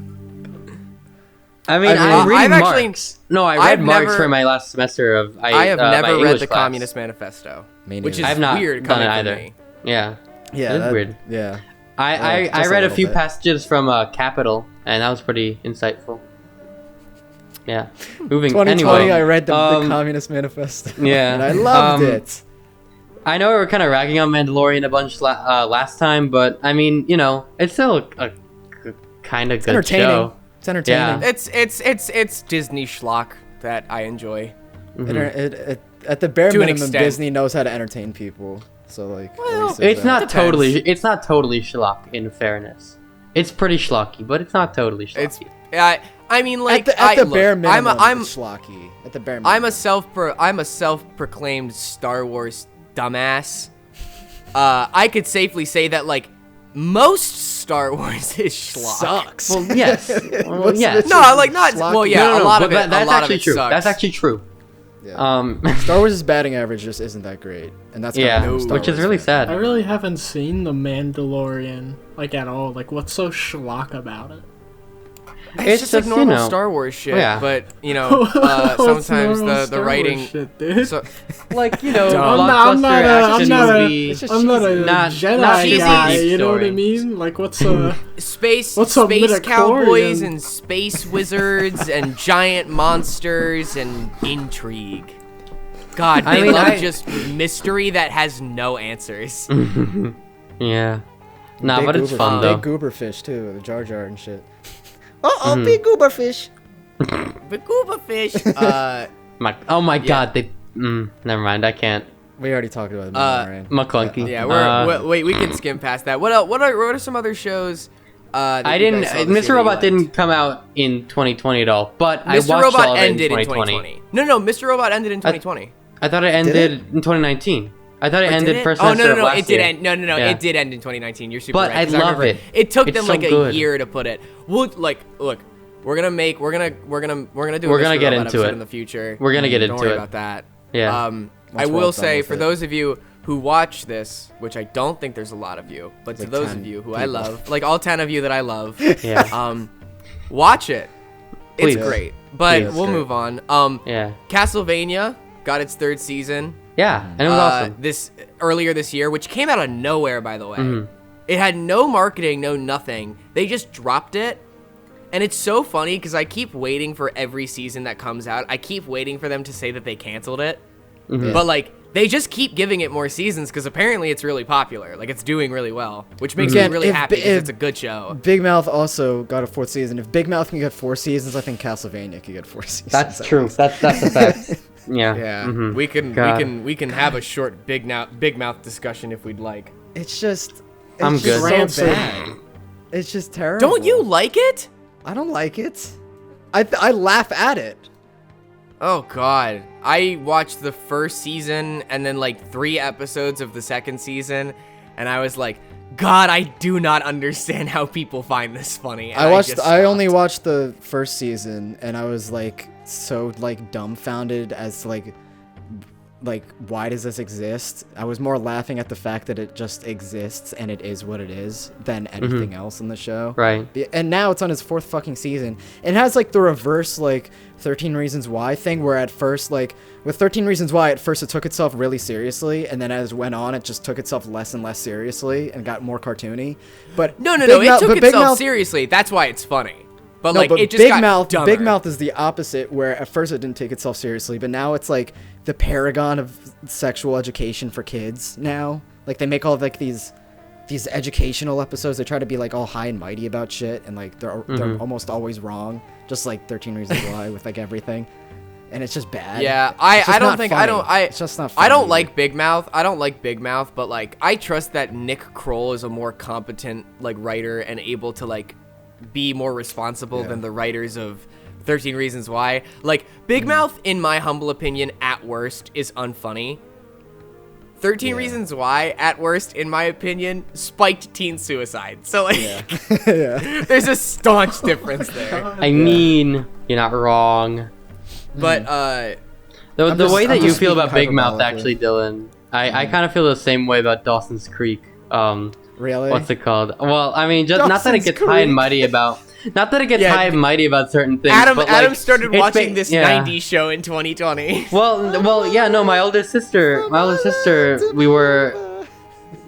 I mean, I- I'm reading I've actually- Marx. No, I read I've Marx never- for my last semester of I have my never read English the class. Communist Manifesto, Me which is neither. I've not weird done coming it from either. me. Yeah, yeah, It is weird. Yeah. I just a read a little few bit. passages from Capital, and that was pretty insightful. Yeah. Moving 2020, anyway. I read the Communist Manifesto. Yeah. And I loved it. I know we were kind of ragging on Mandalorian a bunch last time, but I mean, you know, it's still a kind of good Entertaining. show. It's entertaining. Yeah. It's Disney schlock that I enjoy. At the bare To an minimum, extent. Disney knows how to entertain people. So like, at least there's It's that. not Depends. totally schlock, in fairness. It's pretty schlocky, but it's not totally schlocky. It's I mean like at the look, bare minimum. I'm it's schlocky. At the bare minimum. I'm a self-proclaimed Star Wars dumbass. I could safely say that like most Star Wars is schlock. sucks. Well, yes. What's yes. this? No, like not Schlocky. well, yeah, No, a lot but of it. that's a lot actually of it true. sucks. That's actually true. Yeah. Star Wars' batting average just isn't that great, and that's Yeah, kinda Star which is Wars really fan. sad. I really haven't seen The Mandalorian, like, at all. Like, what's so schlock about it? It's just like you normal know, Star Wars shit, yeah. but you know, What's sometimes normal the Star Wars writing. shit, dude? So, Like, you know, I'm I'm not a, I'm action not a, movie. It's just I'm not a cheesy. Not Jedi cheesy guy, deep you know what I story. mean? Like, what's a... space What's a space cowboys midichlorian? and space wizards and giant monsters and intrigue. God, I they mean, love just mystery that has no answers. Yeah. Nah, Big but it's goober- fun, though. Big goober fish too, the Jar Jar and shit. Big goober fish. But Gooba fish. Oh my god, they... never mind, I can't. We already talked about it. Right? McClunky. Yeah, wait, we can skim past that. What else? What are some other shows? That I you didn't... guys saw this year Mr. that you Robot liked? didn't come out in 2020 at all, but I Mr. watched Robot all of it ended in in 2020. 2020. No, Mr. Robot ended in 2020. I thought it ended in 2019. I thought it Did ended it? first Oh semester no, of last it did year. end. No, Yeah. it did end in 2019. You're super But right. I 'cause love remember it. It took It's them so like good. a year to put it. We'll like look. We're gonna do. We're a gonna Mr. get Robot into episode it. in the future. We're gonna get Don't into worry it. about that. Yeah. I Once we're will all done say with for it. those of you who watch this, which I don't think there's a lot of you, but to Like those 10 of you who I people. love, like all 10 of you that I love, Yeah. watch it. Please. It's great. But Please. we'll move on. Yeah. Castlevania got its 3rd season. Yeah, and it was awesome. Earlier this year, which came out of nowhere, by the way. Mm-hmm. It had no marketing, no nothing. They just dropped it, and it's so funny because I keep waiting for every season that comes out. I keep waiting for them to say that they canceled it, Mm-hmm. but like they just keep giving it more seasons because apparently it's really popular. Like it's doing really well, which makes Again, me really if- happy because if- it's a good show. Big Mouth also got a 4th season. If Big Mouth can get 4 seasons, I think Castlevania could get 4 seasons. That's true. That's a fact. Yeah. Yeah, Mhm. we can God. we can have a short big mouth discussion if we'd like. It's just. I'm just good. So bad. It's just terrible. Don't you like it? I don't like it. I laugh at it. Oh god. I watched the 1st season and then like 3 episodes of the 2nd season and I was like, God, I do not understand how people find this funny. And I only watched the 1st season and I was like so like dumbfounded as to, like why does this exist? I was more laughing at the fact that it just exists and it is what it is than anything else in the show. Right. And now it's on its 4th fucking season. It has like the reverse like 13 Reasons Why thing, where at first, like, with 13 Reasons Why, at first it took itself really seriously, and then as it went on, it just took itself less and less seriously and got more cartoony. But No, it took itself seriously. That's why it's funny. But, like, it just got dumber. Big Mouth is the opposite, where at first it didn't take itself seriously, but now it's, like, the paragon of sexual education for kids now. Like, they make all of, like, these educational episodes. They try to be, like, all high and mighty about shit, and, like, they're almost always wrong. Just like 13 Reasons Why with, like, everything. And it's just bad. Yeah, it's just not funny. I don't like Big Mouth. But, like, I trust that Nick Kroll is a more competent, like, writer and able to, like, be more responsible than the writers of 13 Reasons Why. Like, Big Mouth, in my humble opinion, at worst, is unfunny. 13 Reasons Why, at worst, in my opinion, spiked teen suicide. So, like, there's a staunch difference there. I mean, you're not wrong. But, the way that you feel about Big Mouth, actually, Dylan, I kind of feel the same way about Dawson's Creek. Really? What's it called? Well, I mean, just not that it gets high and mighty about... Not that it gets high and mighty about certain things. Adam like, started watching this 90s show in 2020. Well, yeah, no, my older sister, we were,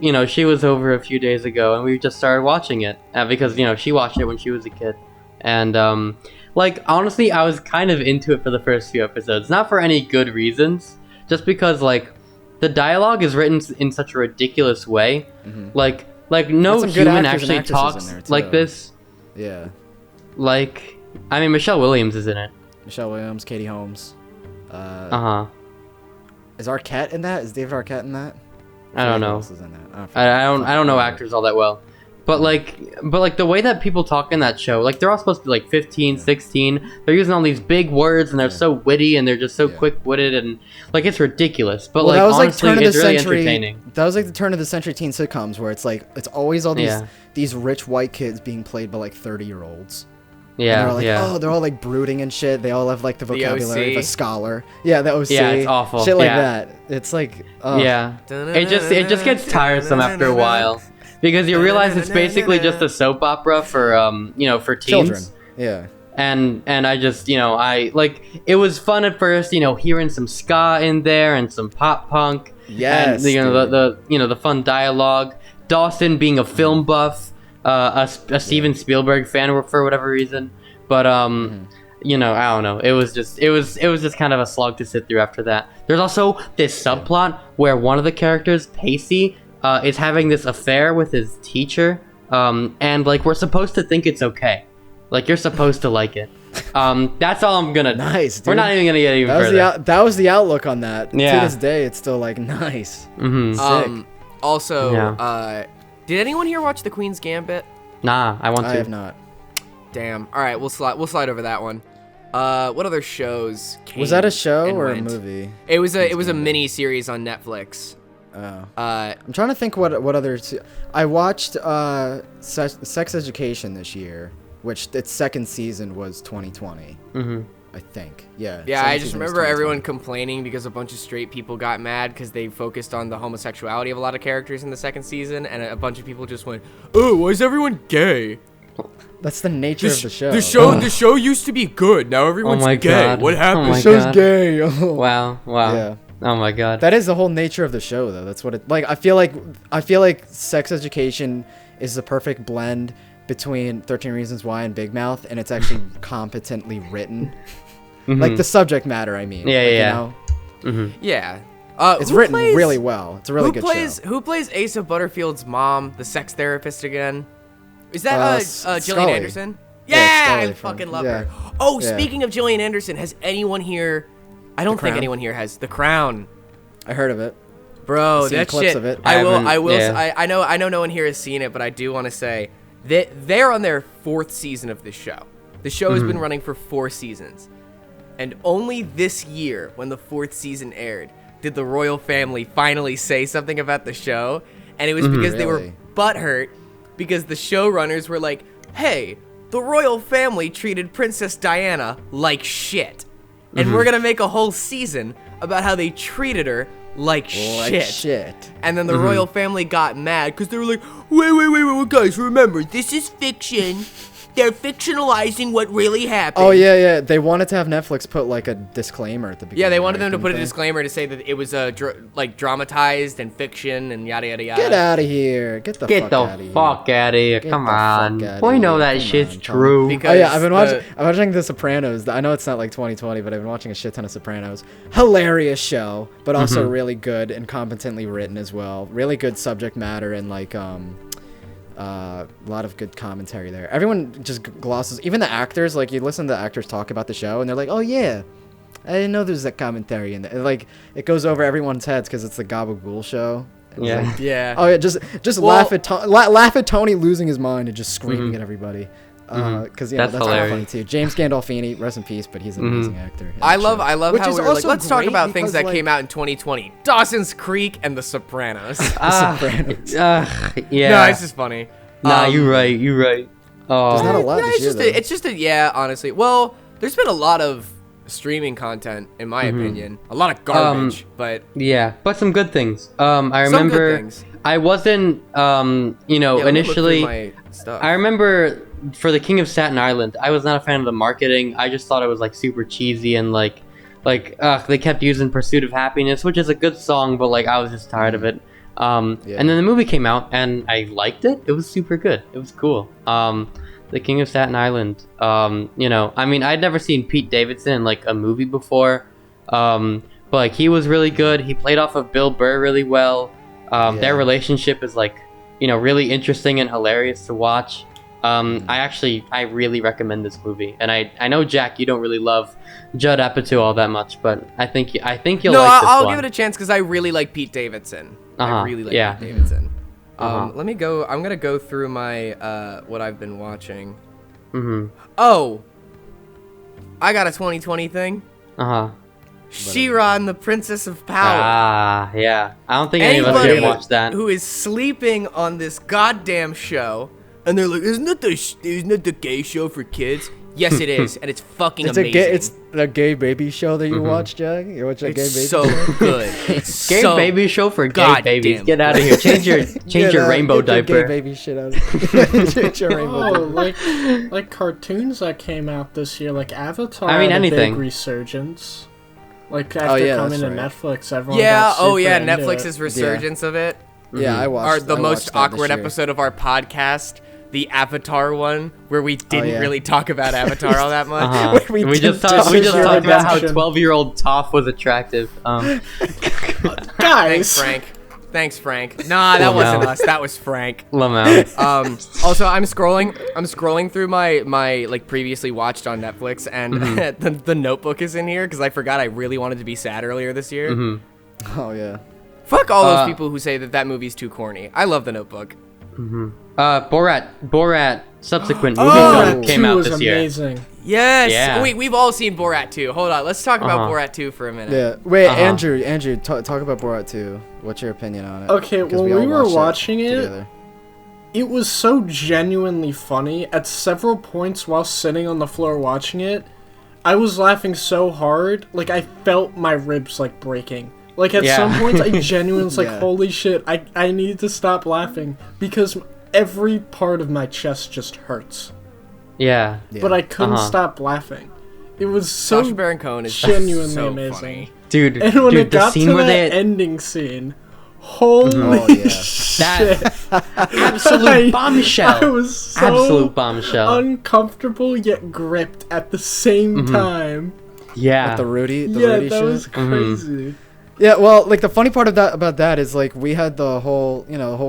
you know, she was over a few days ago, and we just started watching it because, you know, she watched it when she was a kid, and like, honestly, I was kind of into it for the first few episodes, not for any good reasons, just because, like, the dialogue is written in such a ridiculous way, like no human actually talks like this. Yeah. Like, I mean, Michelle Williams is in it. Michelle Williams, Katie Holmes. Is Arquette in that? Is David Arquette in that? I don't know. Is in that? I don't know actors all that well. But like the way that people talk in that show, like they're all supposed to be like 15, 16. They're using all these big words and they're so witty and they're just so quick-witted and like it's ridiculous. But like honestly, it's really entertaining. That was like the turn of the century teen sitcoms where it's like it's always all these rich white kids being played by like 30-year-olds. Yeah, and they're like, they're all like brooding and shit. They all have like the vocabulary of a scholar. Yeah, the OC. Yeah, it's awful. Shit like that. It's like, it just gets tiresome after a while. Because you realize it's basically just a soap opera for for teens. Children. Yeah. And I just, it was fun at first, hearing some ska in there and some pop punk. Yes. And the fun dialogue. Dawson being a film buff, a Steven Spielberg fan for whatever reason. But I don't know. It was just kind of a slog to sit through after that. There's also this subplot where one of the characters, Pacey, is having this affair with his teacher, and like we're supposed to think it's okay, like you're supposed to like it. That's all I'm gonna. Nice. Dude. We're not even gonna get even further. That was the outlook on that. Yeah. To this day, it's still like nice. Mm-hmm. Also, did anyone here watch The Queen's Gambit? Nah, I want to. I have not. Damn. All right, we'll slide over that one. What other shows? Was that a show or a movie? It was a mini series on Netflix. Oh. I'm trying to think what other. I watched Sex Education this year, which its second season was 2020. Mm-hmm. I think. Yeah. Yeah, I just remember everyone complaining because a bunch of straight people got mad because they focused on the homosexuality of a lot of characters in the second season, and a bunch of people just went, "Oh, why is everyone gay?" That's the nature of the show. The show used to be good. Now everyone's gay. God. What happened? The show's gay. Wow. Yeah. Oh my god. That is the whole nature of the show, though. That's what it like. I feel like Sex Education is the perfect blend between 13 Reasons Why and Big Mouth, and it's actually competently written. Mm-hmm. Like the subject matter, I mean. Yeah, like, yeah. You know? Mm-hmm. Yeah. It's written really well. It's a really good show. Who plays Asa Butterfield's mom, the sex therapist again? Is that Gillian Anderson? Yeah, I fucking love her. Oh, speaking of Gillian Anderson, has anyone here... I don't think anyone here has The Crown. I heard of it. Bro, that clips shit. of it. I know no one here has seen it, but I do want to say that they're on their 4th season of this show. The show has been running for 4 seasons. And only this year, when the 4th season aired, did the royal family finally say something about the show. And it was because they were butthurt because the showrunners were like, "Hey, the royal family treated Princess Diana like shit. And we're gonna make a whole season about how they treated her like shit. And then the royal family got mad because they were like, wait, guys, remember, this is fiction. they're fictionalizing what really happened. Oh yeah. They wanted to have Netflix put like a disclaimer at the beginning. Yeah, they wanted them to right? put a Didn't they? disclaimer to say that it was like dramatized and fiction and yada yada yada. Get out of here! Get the fuck out of here! fuck out of here! Get Come the fuck on, outta we know here. that Come shit's on, true. Because Oh yeah, I'm the- watching The Sopranos. I know it's not like 2020, but I've been watching a shit ton of Sopranos. Hilarious show, but also really good and competently written as well. Really good subject matter and like a lot of good commentary there. Everyone just glosses, even the actors. Like you listen to the actors talk about the show, and they're like, "Oh yeah, I didn't know there's that commentary in there." And, like it goes over everyone's heads because it's the Gabagool show. And it's Yeah. like, Yeah. oh yeah, just Well- laugh at Tony losing his mind and just screaming at everybody. Because That's that's kind of funny hilarious. too. James Gandolfini, rest in peace, but he's an amazing actor. in I that love show. Which how is we were like, also let's talk great about things because, that like, came out in 2020. Dawson's Creek and The Sopranos. Sopranos. Yeah. No, it's just funny. Nah, you're right. You're right. Oh. There's not a lot Yeah, this year, it's just a yeah, honestly. Well, there's been a lot of streaming content, in my opinion. A lot of garbage, but Yeah, but some good things. I Some good remember things. I wasn't, yeah, let me look through initially. my stuff. I remember for the King of Staten Island, I was not a fan of the marketing. I just thought it was like super cheesy and like they kept using "Pursuit of Happiness," which is a good song, but like I was just tired of it. And then the movie came out, and I liked it. It was super good. It was cool. The King of Staten Island. I mean, I'd never seen Pete Davidson in like a movie before, but like he was really good. He played off of Bill Burr really well. Their relationship is like, really interesting and hilarious to watch. I really recommend this movie, and I know Jack, you don't really love Judd Apatow all that much, but I think you'll like this I'll one. give it a chance because I really like Pete Davidson. I really like yeah. Pete Davidson. Uh-huh. Let me go. I'm gonna go through my what I've been watching. Mm-hmm. Oh, I got a 2020 thing. Uh-huh. She-Ra and the Princess of Power. Ah, yeah. I don't think any of us Anybody here watched that. who is sleeping on this goddamn show, and they're like, "Isn't it the gay show for kids?" Yes, it is, and it's fucking It's amazing. it's a gay baby show that you watch, Jack. You watch a gay baby It's so show? good. It's Gay so baby show for gay goddamn babies. Get out of here. Change your rainbow get your diaper. gay baby shit out of Change your rainbow Oh, diaper. like cartoons that came out this year, like Avatar. I mean, had a anything. big resurgence. Like after yeah, coming that's to right. Netflix, everyone. Yeah. got Oh super yeah. into Netflix's it. resurgence of it. Yeah, I watched. The I most watched that this awkward year. episode of our podcast, the Avatar one, where we didn't yeah. really talk about Avatar all that much. Uh-huh. We We just did talked your about how redemption. 12-year-old Toph was attractive. Guys. Thanks, Frank. Nah, that Oh, wasn't no. us. That was Frank. Lamau. Also, I'm scrolling through my like previously watched on Netflix, and the Notebook is in here because I forgot I really wanted to be sad earlier this year. Oh yeah. Fuck all those people who say that movie's too corny. I love the Notebook. Borat subsequent movie Oh, film that came 2 out was this year. amazing. Yes. Yeah. We've all seen Borat 2. Hold on. Let's talk about Uh-huh. Borat 2 for a minute. Yeah. Wait, Uh-huh. Andrew, talk about Borat 2. What's your opinion on it? Okay, 'Cause when all we were watched watching it, together. It was so genuinely funny. At several points while sitting on the floor watching it, I was laughing so hard, like I felt my ribs like breaking. Like at Yeah. some points, I genuinely was like, Yeah. "Holy shit! I need to stop laughing because every part of my chest just hurts." Yeah. But I couldn't Uh-huh. stop laughing. It was so Sacha Baron Cohen is genuinely so amazing. funny. Dude, And when it the got scene to where that they ending scene, holy Oh, yeah. shit! absolute I bombshell. was so Absolute bombshell. uncomfortable yet gripped at the same time. Yeah. The Rudy Yeah, Rudy that shit. was crazy. Yeah, well, like the funny part about that is like we had the whole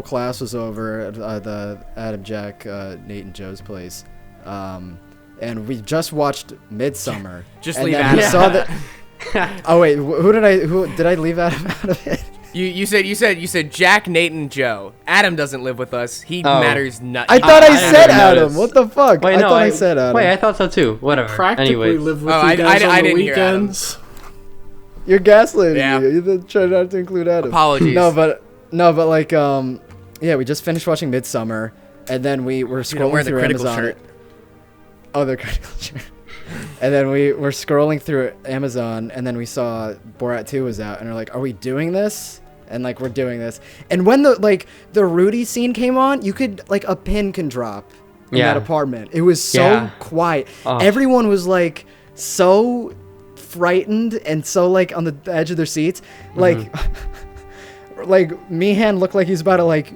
class was over at the Adam, Jack, Nate, and Joe's place, and we just watched Midsummer. Just and leave then Adam we out. saw that. Oh wait, who did I leave out of it? You said Jack, Nate, and Joe. Adam doesn't live with us. He Oh. matters not. I thought I didn't said even Adam. notice. What the fuck? Wait, I no, thought I said Adam. Wait, I thought so too. Whatever. Practically Anyways. live with Oh, you I guys on the didn't hear Adam. weekends. You're gaslighting Yeah. me. You try not to include Adam. Apologies. No, but like yeah, we just finished watching Midsummer, and then we were Dude, I'm scrolling wearing the through critical Amazon. shirt. Oh, the critical shirt. And then we were scrolling through Amazon, and then we saw Borat 2 was out, and we're like, "Are we doing this?" And like, we're doing this. And when the Rudy scene came on, you could like a pin can drop in that apartment. It was so quiet. Everyone was like so frightened and so like on the edge of their seats. Like like Meehan looked like he's about to like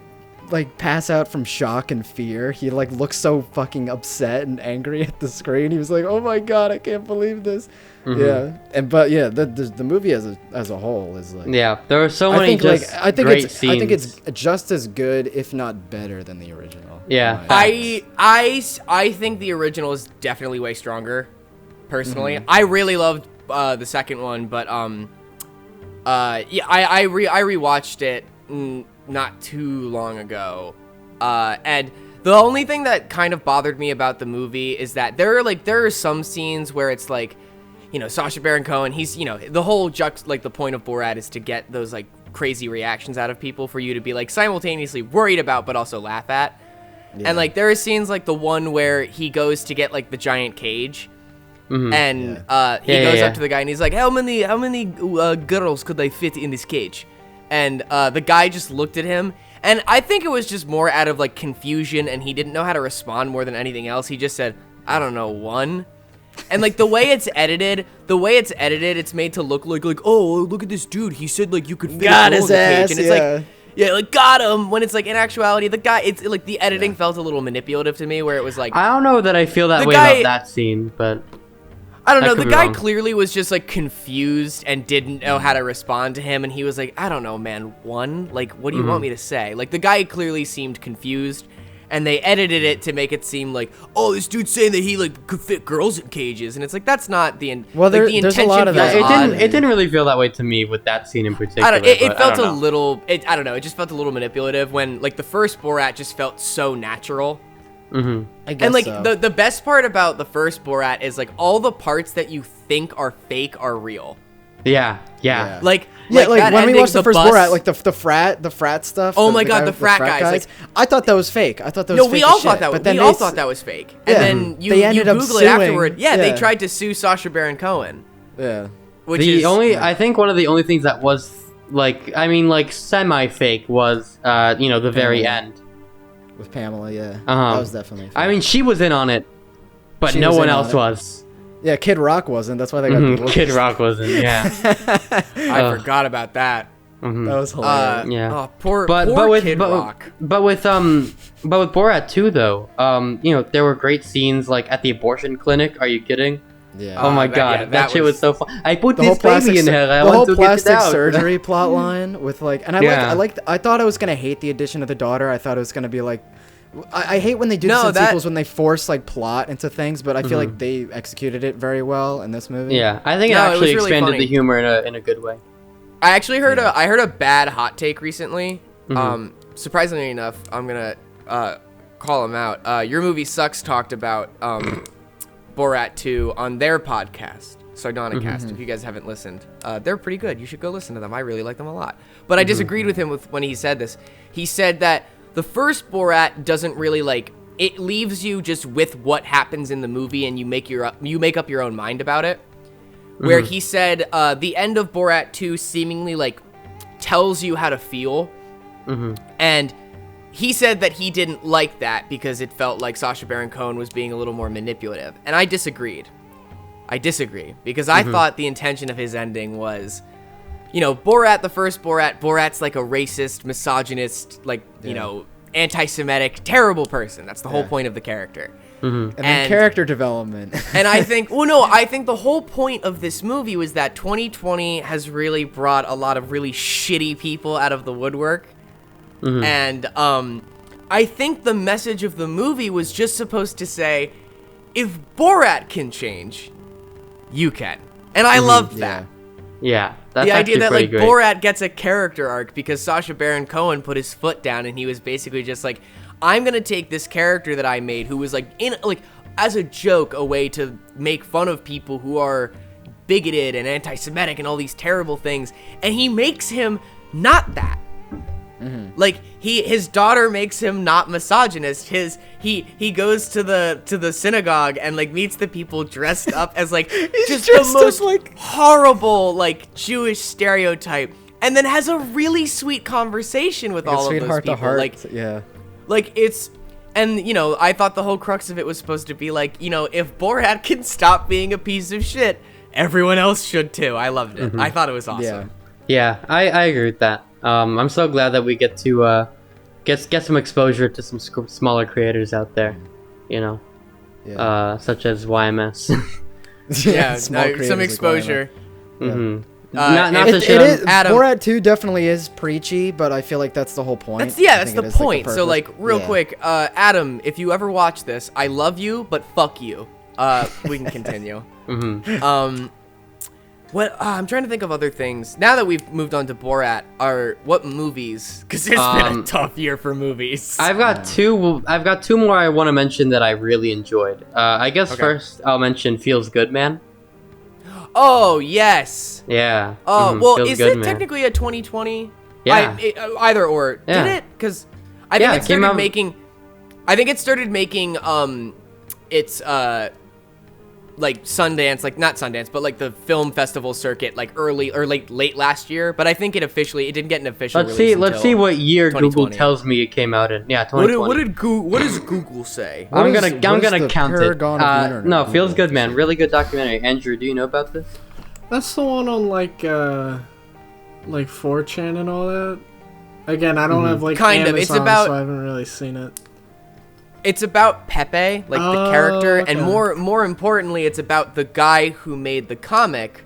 pass out from shock and fear. He like looked so fucking upset and angry at the screen. He was like, "Oh my god, I can't believe this." Yeah, but the movie as a whole is like, there are so many great scenes. I think it's just as good, if not better, than the original. Yeah, I think the original is definitely way stronger. Personally, I really loved the second one, but I rewatched it not too long ago, and the only thing that kind of bothered me about the movie is that there are some scenes where it's like, you know, Sacha Baron Cohen, he's, you know, the whole the point of Borat is to get those like crazy reactions out of people for you to be like simultaneously worried about but also laugh at. And like there are scenes like the one where he goes to get like the giant cage. And he goes up to the guy and he's like, how many girls could I fit in this cage? And the guy just looked at him, and I think it was just more out of like confusion, and he didn't know how to respond more than anything else. He just said, I don't know, one. And like the way it's edited, it's made to look like oh, look at this dude, he said like you could fit got a girl his in the cage. ass, And it's like like got him, when it's like in actuality the guy, it's like the editing felt a little manipulative to me, where it was like, I don't know that I feel that way about that scene, but I don't know. The guy clearly was just like confused and didn't know how to respond to him, and he was like, I don't know, man, one? Like, what do you want me to say? Like, the guy clearly seemed confused, and they edited it to make it seem like, oh, this dude's saying that he like could fit girls in cages, and it's like, that's not the intention. There's a lot of that. It didn't really feel that way to me with that scene in particular. I don't know. It felt a little. I don't know. It just felt a little manipulative when like the first Borat just felt so natural. I guess and like so. the best part about the first Borat is like all the parts that you think are fake are real. Yeah. Like when we watched the first Borat, like the frat stuff. Oh my god, the frat guys! Like, I thought that was fake. I thought that was fake. No, we all as shit. thought that. But then we all thought that was fake. And then you Google it afterward. Yeah, they tried to sue Sacha Baron Cohen. Yeah. I think one of the only things that was like, I mean, like semi-fake was, the very end. With Pamela, that was definitely fake. I mean, she was in on it, but no one else was. Yeah, Kid Rock wasn't. That's why they got Kid Rock wasn't, yeah. I forgot about that. That was hilarious. Yeah. Oh, poor Kid Rock. But with Borat 2 though, there were great scenes like at the abortion clinic. Are you kidding? Yeah. Oh my god, that shit was so fun. I put this baby in her. The whole plastic surgery plot line with like, and I thought I was gonna hate the addition of the daughter. I thought it was gonna be like, I hate when they do this in sequels when they force like plot into things, but I feel like they executed it very well in this movie. Yeah, I think it actually expanded the humor in a good way. I actually heard a bad hot take recently. Surprisingly enough, I'm gonna call him out. Your Movie Sucks talked about Borat 2 on their podcast, Sardonicast. If you guys haven't listened, they're pretty good. You should go listen to them. I really like them a lot. But I disagreed with him when he said this. He said that the first Borat doesn't really like, it leaves you just with what happens in the movie, and you make up your own mind about it. Where he said the end of Borat 2 seemingly like tells you how to feel, and he said that he didn't like that because it felt like Sacha Baron Cohen was being a little more manipulative, and I disagreed. I disagree because I thought the intention of his ending was, Borat, the first Borat's like a racist, misogynist, like anti-Semitic, terrible person. That's the whole point of the character. And then character development. And I think, I think the whole point of this movie was that 2020 has really brought a lot of really shitty people out of the woodwork. And I think the message of the movie was just supposed to say, if Borat can change, you can. And I loved that. Yeah, that's the idea that like great. Borat gets a character arc because Sacha Baron Cohen put his foot down, and he was basically just like, I'm gonna take this character that I made, who was like as a joke, a way to make fun of people who are bigoted and anti-Semitic and all these terrible things, and he makes him not that. Like his daughter makes him not misogynist. He goes to the synagogue and like meets the people dressed up as like just the most horrible like Jewish stereotype, and then has a really sweet conversation with all of those people. Heart to heart. Like it's And, you know, I thought the whole crux of it was supposed to be like, you know, if Borat can stop being a piece of shit, everyone else should too. I loved it. I thought it was awesome. Yeah, I agree with that. I'm so glad that we get to get some exposure to some smaller creators out there, you know, such as YMS. Yeah, some exposure. Not to It shit is, on Adam. Borat 2 definitely is preachy, but I feel like that's the whole point. That's the Like, point. So, like, real Yeah. quick, Adam, if you ever watch this, I love you, but fuck you. We can continue. What I'm trying to think of other things. Now that we've moved on to Borat, what movies? Because it's been a tough year for movies. I've got two more I want to mention that I really enjoyed. I guess first I'll mention Feels Good Man. Oh, yes. Yeah. Oh, well, Feels is Good it Man. technically a 2020? Yeah. Either or. Yeah. Did it? Because I think Yeah, it it came started out- making. I think it started making its like Sundance, like not Sundance, but like the film festival circuit, like early or like late last year. But I think it didn't get an official. Let's release see what year Google 2020. tells me it came out in. Yeah, What 2020. what does Google say? I'm What is gonna the count it. paragon of the internet? No, Feels Google? Good Man. Really good documentary. Andrew, do you know about this? That's the one on like 4chan and all that. Again, I don't have like Kind of. Amazon, It's about- so I haven't really seen it. It's about Pepe, like the character, and okay. more importantly, it's about the guy who made the comic.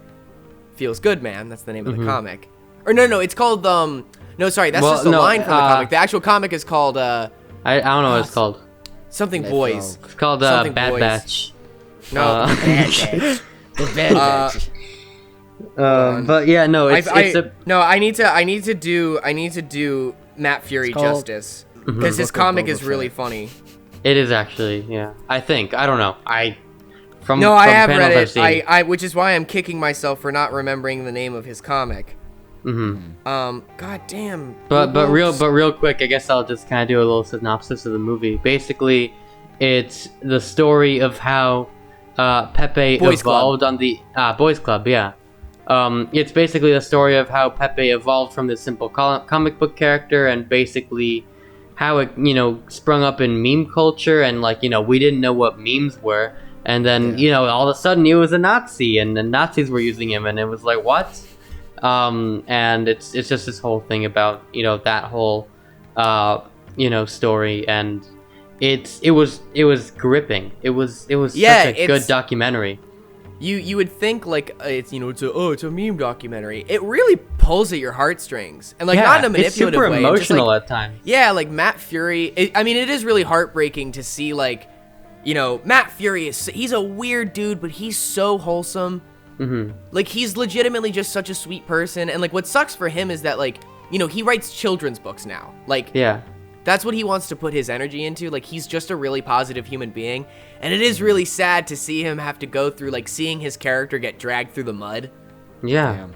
Feels Good Man. That's the name of the comic. Or no, it's called No, sorry, that's just the line from the comic. The actual comic is called I don't know what it's called. something They boys. It's called Something Bad Boys. Batch. No, The bad batch. But yeah, no, it's I need to do Matt Fury called- justice because his Book of comic Boba is really Fett. funny. it is actually, yeah. I think I don't know. From No, I have panels read I've it. seen. Which is why I'm kicking myself for not remembering the name of his comic. God damn. But Google. real quick, I guess I'll just kind of do a little synopsis of the movie. Basically, it's the story of how Pepe Boys Club. evolved on the Boys Club. Yeah, it's basically the story of how Pepe evolved from this simple comic book character, and basically how it sprung up in meme culture, and we didn't know what memes were, and then all of a sudden he was a Nazi, and the Nazis were using him, and it was like what? And it's just this whole thing about that whole story, and it was gripping. It was such a good documentary. You would think like it's a meme documentary. It really pulls at your heartstrings, and not in a manipulative it's super way. emotional at times. Yeah, like Matt Fury. It is really heartbreaking to see Matt Fury he's a weird dude, but he's so wholesome. Like he's legitimately just such a sweet person, and what sucks for him is that he writes children's books now. That's what he wants to put his energy into. He's just a really positive human being. And it is really sad to see him have to go through, seeing his character get dragged through the mud. Yeah. Damn.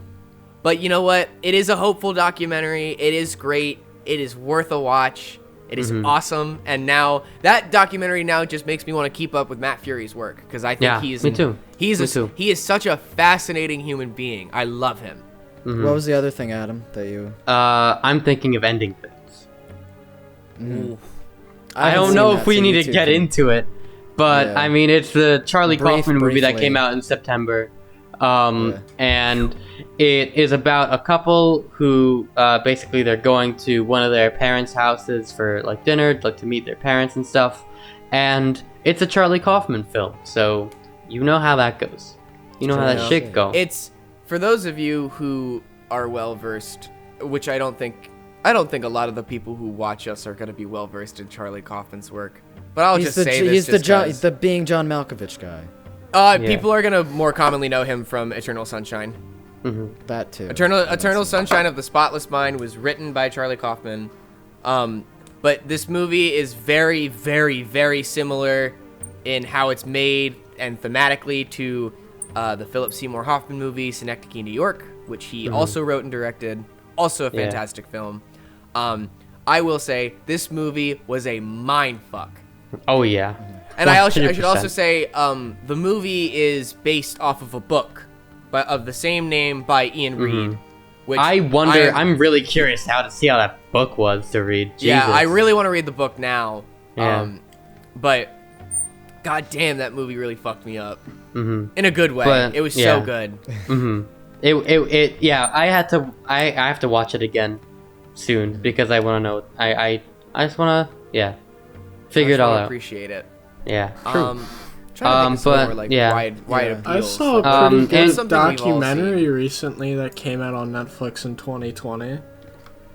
But you know what? It is a hopeful documentary. It is great. It is worth a watch. It is awesome. And now, that documentary now just makes me want to keep up with Matt Fury's work. Because I think me too. He is such a fascinating human being. I love him. What was the other thing, Adam, that you... I'm thinking of ending things. I haven't don't seen know that, if we so need you to two get can- into it, but Yeah. I mean, it's the Charlie Kaufman movie that briefly. came out in September, and it is about a couple who basically they're going to one of their parents' houses for dinner, to meet their parents and stuff, and it's a Charlie Kaufman film, so you know how that goes. You know how that shit goes. It's, for those of you who are well-versed, which I don't think a lot of the people who watch us are going to be well-versed in Charlie Kaufman's work. But I'll just say this. He's the being John Malkovich guy. People are going to more commonly know him from Eternal Sunshine. That too. Eternal Sunshine of the Spotless Mind was written by Charlie Kaufman. But this movie is very, very, very similar in how it's made and thematically to the Philip Seymour Hoffman movie, Synecdoche, New York, which he also wrote and directed. Also a fantastic film. I will say this movie was a mind fuck. Oh yeah. And I should 100%. also say the movie is based off of a book of the same name by Ian Reid. Which I'm really curious to see how that book was to read. Jesus. Yeah, I really want to read the book now. Yeah. But god damn, that movie really fucked me up. Mm-hmm. In a good way. But, it was yeah. so good. Mm-hmm. I have to watch it again soon because I want to know. I just want to figure it all out. Appreciate it. Yeah. True. Trying to think of some more, like, wide appeals. I saw a pretty good documentary recently that came out on Netflix in 2020.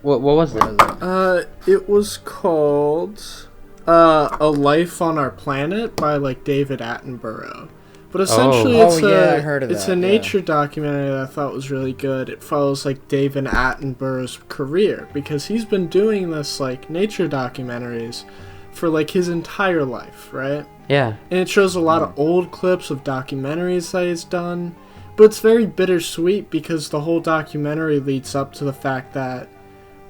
What was it? It was called A Life on Our Planet by like David Attenborough. But essentially I heard of it's that, a nature documentary that I thought was really good. It follows like David Attenborough's career because he's been doing this like nature documentaries for like his entire life, right? Yeah. And it shows a lot of old clips of documentaries that he's done. But it's very bittersweet because the whole documentary leads up to the fact that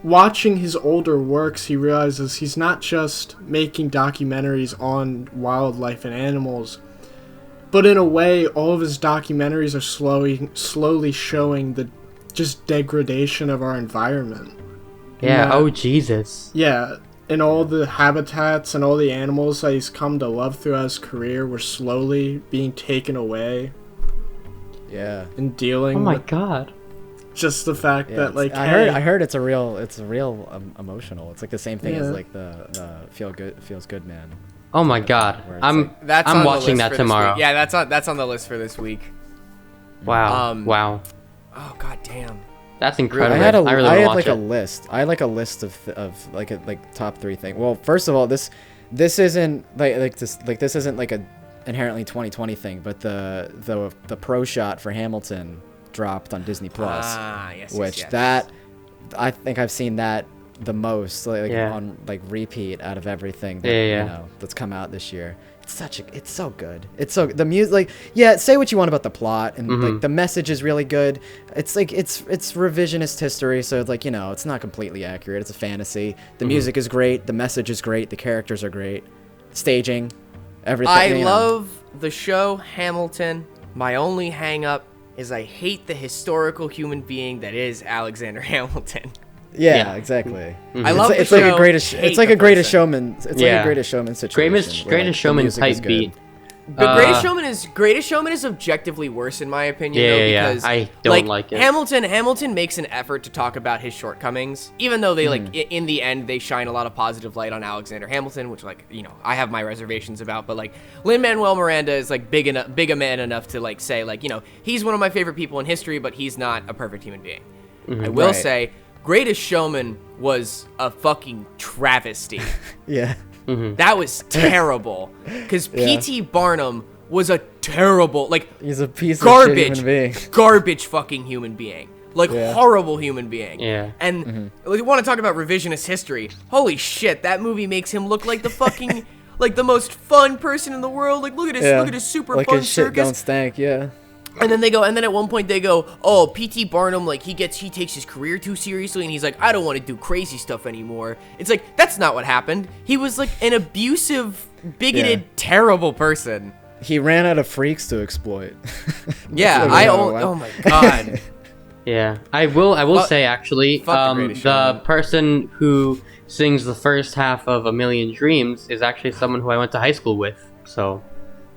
watching his older works, he realizes he's not just making documentaries on wildlife and animals, but in a way, all of his documentaries are slowly showing the just degradation of our environment. Yeah, oh Jesus. Yeah, and all the habitats and all the animals that he's come to love throughout his career were slowly being taken away. Yeah. And dealing Oh my with god. just the fact that like I heard it's a real emotional. It's like the same thing as like the feels good man. Oh my god. I'm watching that tomorrow. Yeah, that's on the list for this week. Wow. Wow. Oh god damn. That's incredible. I had a list. I had like a list of like top 3 things. Well, first of all, this isn't this isn't like a inherently 2020 thing, but the pro shot for Hamilton dropped on Disney Plus. That I think I've seen that the most on like repeat out of everything that you know that's come out this year. It's so good. It's so the music say what you want about the plot and like the message is really good. It's like it's revisionist history, so it's like, you know, it's not completely accurate. It's a fantasy. The music is great, the message is great, the characters are great. Staging, everything. I love the show Hamilton. My only hang up is I hate the historical human being that is Alexander Hamilton. Yeah, exactly. I love it's the like show. a greatest showman. It's like a greatest showman situation. Greatest showman type beat. The Greatest Showman is objectively worse in my opinion. Because I don't like it. Hamilton makes an effort to talk about his shortcomings, even though they in the end they shine a lot of positive light on Alexander Hamilton, which I have my reservations about. But Lin-Manuel Miranda is big a man enough to say he's one of my favorite people in history, but he's not a perfect human being. I will say. Greatest Showman was a fucking travesty. Yeah. That was terrible. Because P.T. Barnum was a terrible, he's a piece of shit human being. Garbage fucking human being. Horrible human being. Yeah. And you want to talk about revisionist history. Holy shit, that movie makes him look like the fucking, the most fun person in the world. Look at his super fun his circus. Shit don't stank, yeah. And then at one point they go, oh, P.T. Barnum, he takes his career too seriously, and he's like, I don't want to do crazy stuff anymore. It's that's not what happened. He was an abusive, bigoted, terrible person. He ran out of freaks to exploit. Oh my god. Yeah, I will say actually, the person who sings the first half of A Million Dreams is actually someone who I went to high school with. So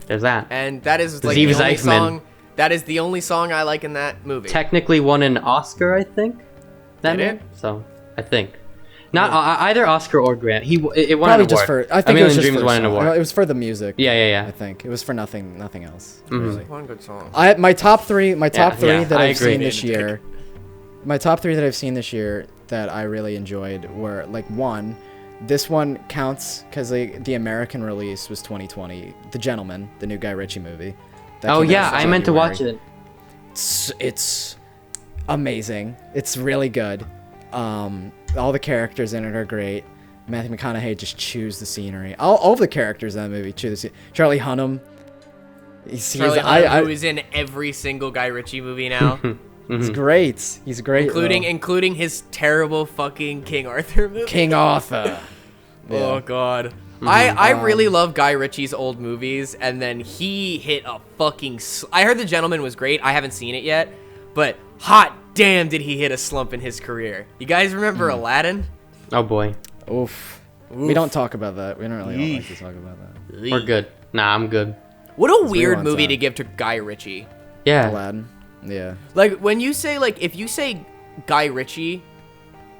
there's that. And that is the only song. That is the only song I like in that movie. Technically won an Oscar, I think. Did it? So I think not either Oscar or Grant. It won probably an just award. I think A it was Million just Dreams for won an award. It was for the music. Yeah. I think it was for nothing else. Really. One good song. My top three that I've seen this David. year. My top 3 that I've seen this year that I really enjoyed were one. This one counts because the American release was 2020. The Gentleman, the new Guy Ritchie movie. Oh yeah, I meant to watch it. It's amazing. It's really good. All the characters in it are great. Matthew McConaughey just chews the scenery. All of the characters in that movie chew the scenery. Charlie Hunnam. Who is in every single Guy Ritchie movie now. He's great. He's great. Including his terrible fucking King Arthur movie. King Arthur. Oh god. I really love Guy Ritchie's old movies, and then he hit a fucking... I heard The Gentleman was great. I haven't seen it yet, but hot damn did he hit a slump in his career. You guys remember Aladdin? Oh boy. Oof. We don't talk about that. We don't really like to talk about that. We're good. Nah, I'm good. What a weird on movie time. to give to Guy Ritchie. Yeah. Aladdin. Yeah. Like, when you say, like, if you say Guy Ritchie,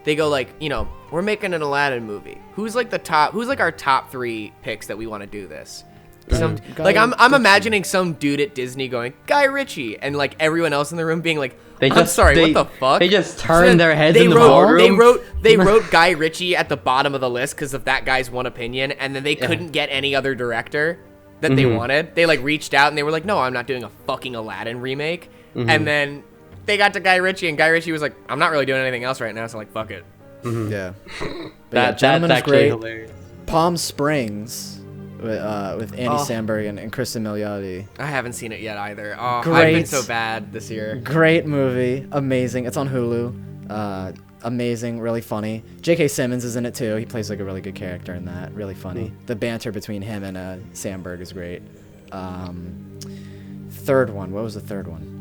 they go, like, you know, we're making an Aladdin movie. Who's, like, our top 3 picks that we want to do this? I'm imagining some dude at Disney going, Guy Ritchie, and, like, everyone else in the room being like, what the fuck? They just turned their heads in the wrote, ballroom. They wrote Guy Ritchie at the bottom of the list because of that guy's one opinion, and then they couldn't get any other director that they wanted. They, like, reached out, and they were like, no, I'm not doing a fucking Aladdin remake. And then they got to Guy Ritchie, and Guy Ritchie was like, I'm not really doing anything else right now, so, like, fuck it. Yeah. That's Gentlemen is actually great. hilarious. Palm Springs with Andy Samberg and Kristen Milioti. I haven't seen it yet either. Oh, I've Great. been so bad this year. Great movie. Amazing. It's on Hulu. Amazing. Really funny. J.K. Simmons is in it too. He plays like a really good character in that. Really funny. The banter between him and Samberg is great. Third one. What was the third one?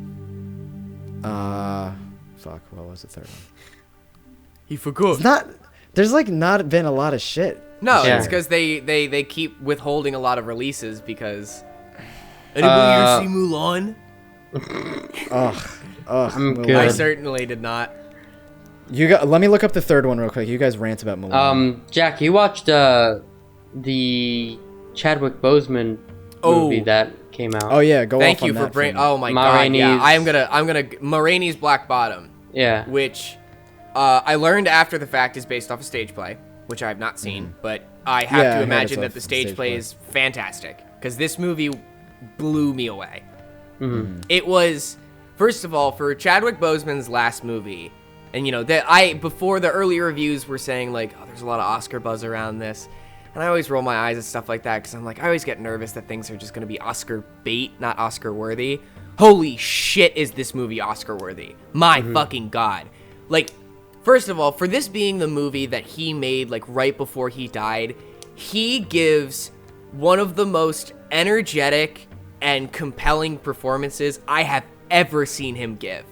What was the third one? He forgot. There's like not been a lot of shit. No, Yeah. it's because they keep withholding a lot of releases because. Anybody here see Mulan? I'm Mulan. good. I certainly did not. Let me look up the third one real quick. You guys rant about Mulan. Jack, you watched the Chadwick Boseman movie that came out. Oh yeah, go Thank off on you for that bringing. film. Oh my Ma god, Rainey's- yeah. I'm gonna Ma Rainey's Black Bottom, Yeah. which I learned after the fact is based off a stage play, which I have not seen, but I have Yeah, I to heard imagine it's that a the stage play is fantastic because this movie blew me away. It was, first of all, for Chadwick Boseman's last movie, and you know that before the early reviews were saying like, oh, there's a lot of Oscar buzz around this, and I always roll my eyes at stuff like that because I'm like, I always get nervous that things are just gonna be Oscar bait, not Oscar worthy. Holy shit, is this movie Oscar worthy? My fucking god! Like, first of all, for this being the movie that he made like right before he died, he gives one of the most energetic and compelling performances I have ever seen him give.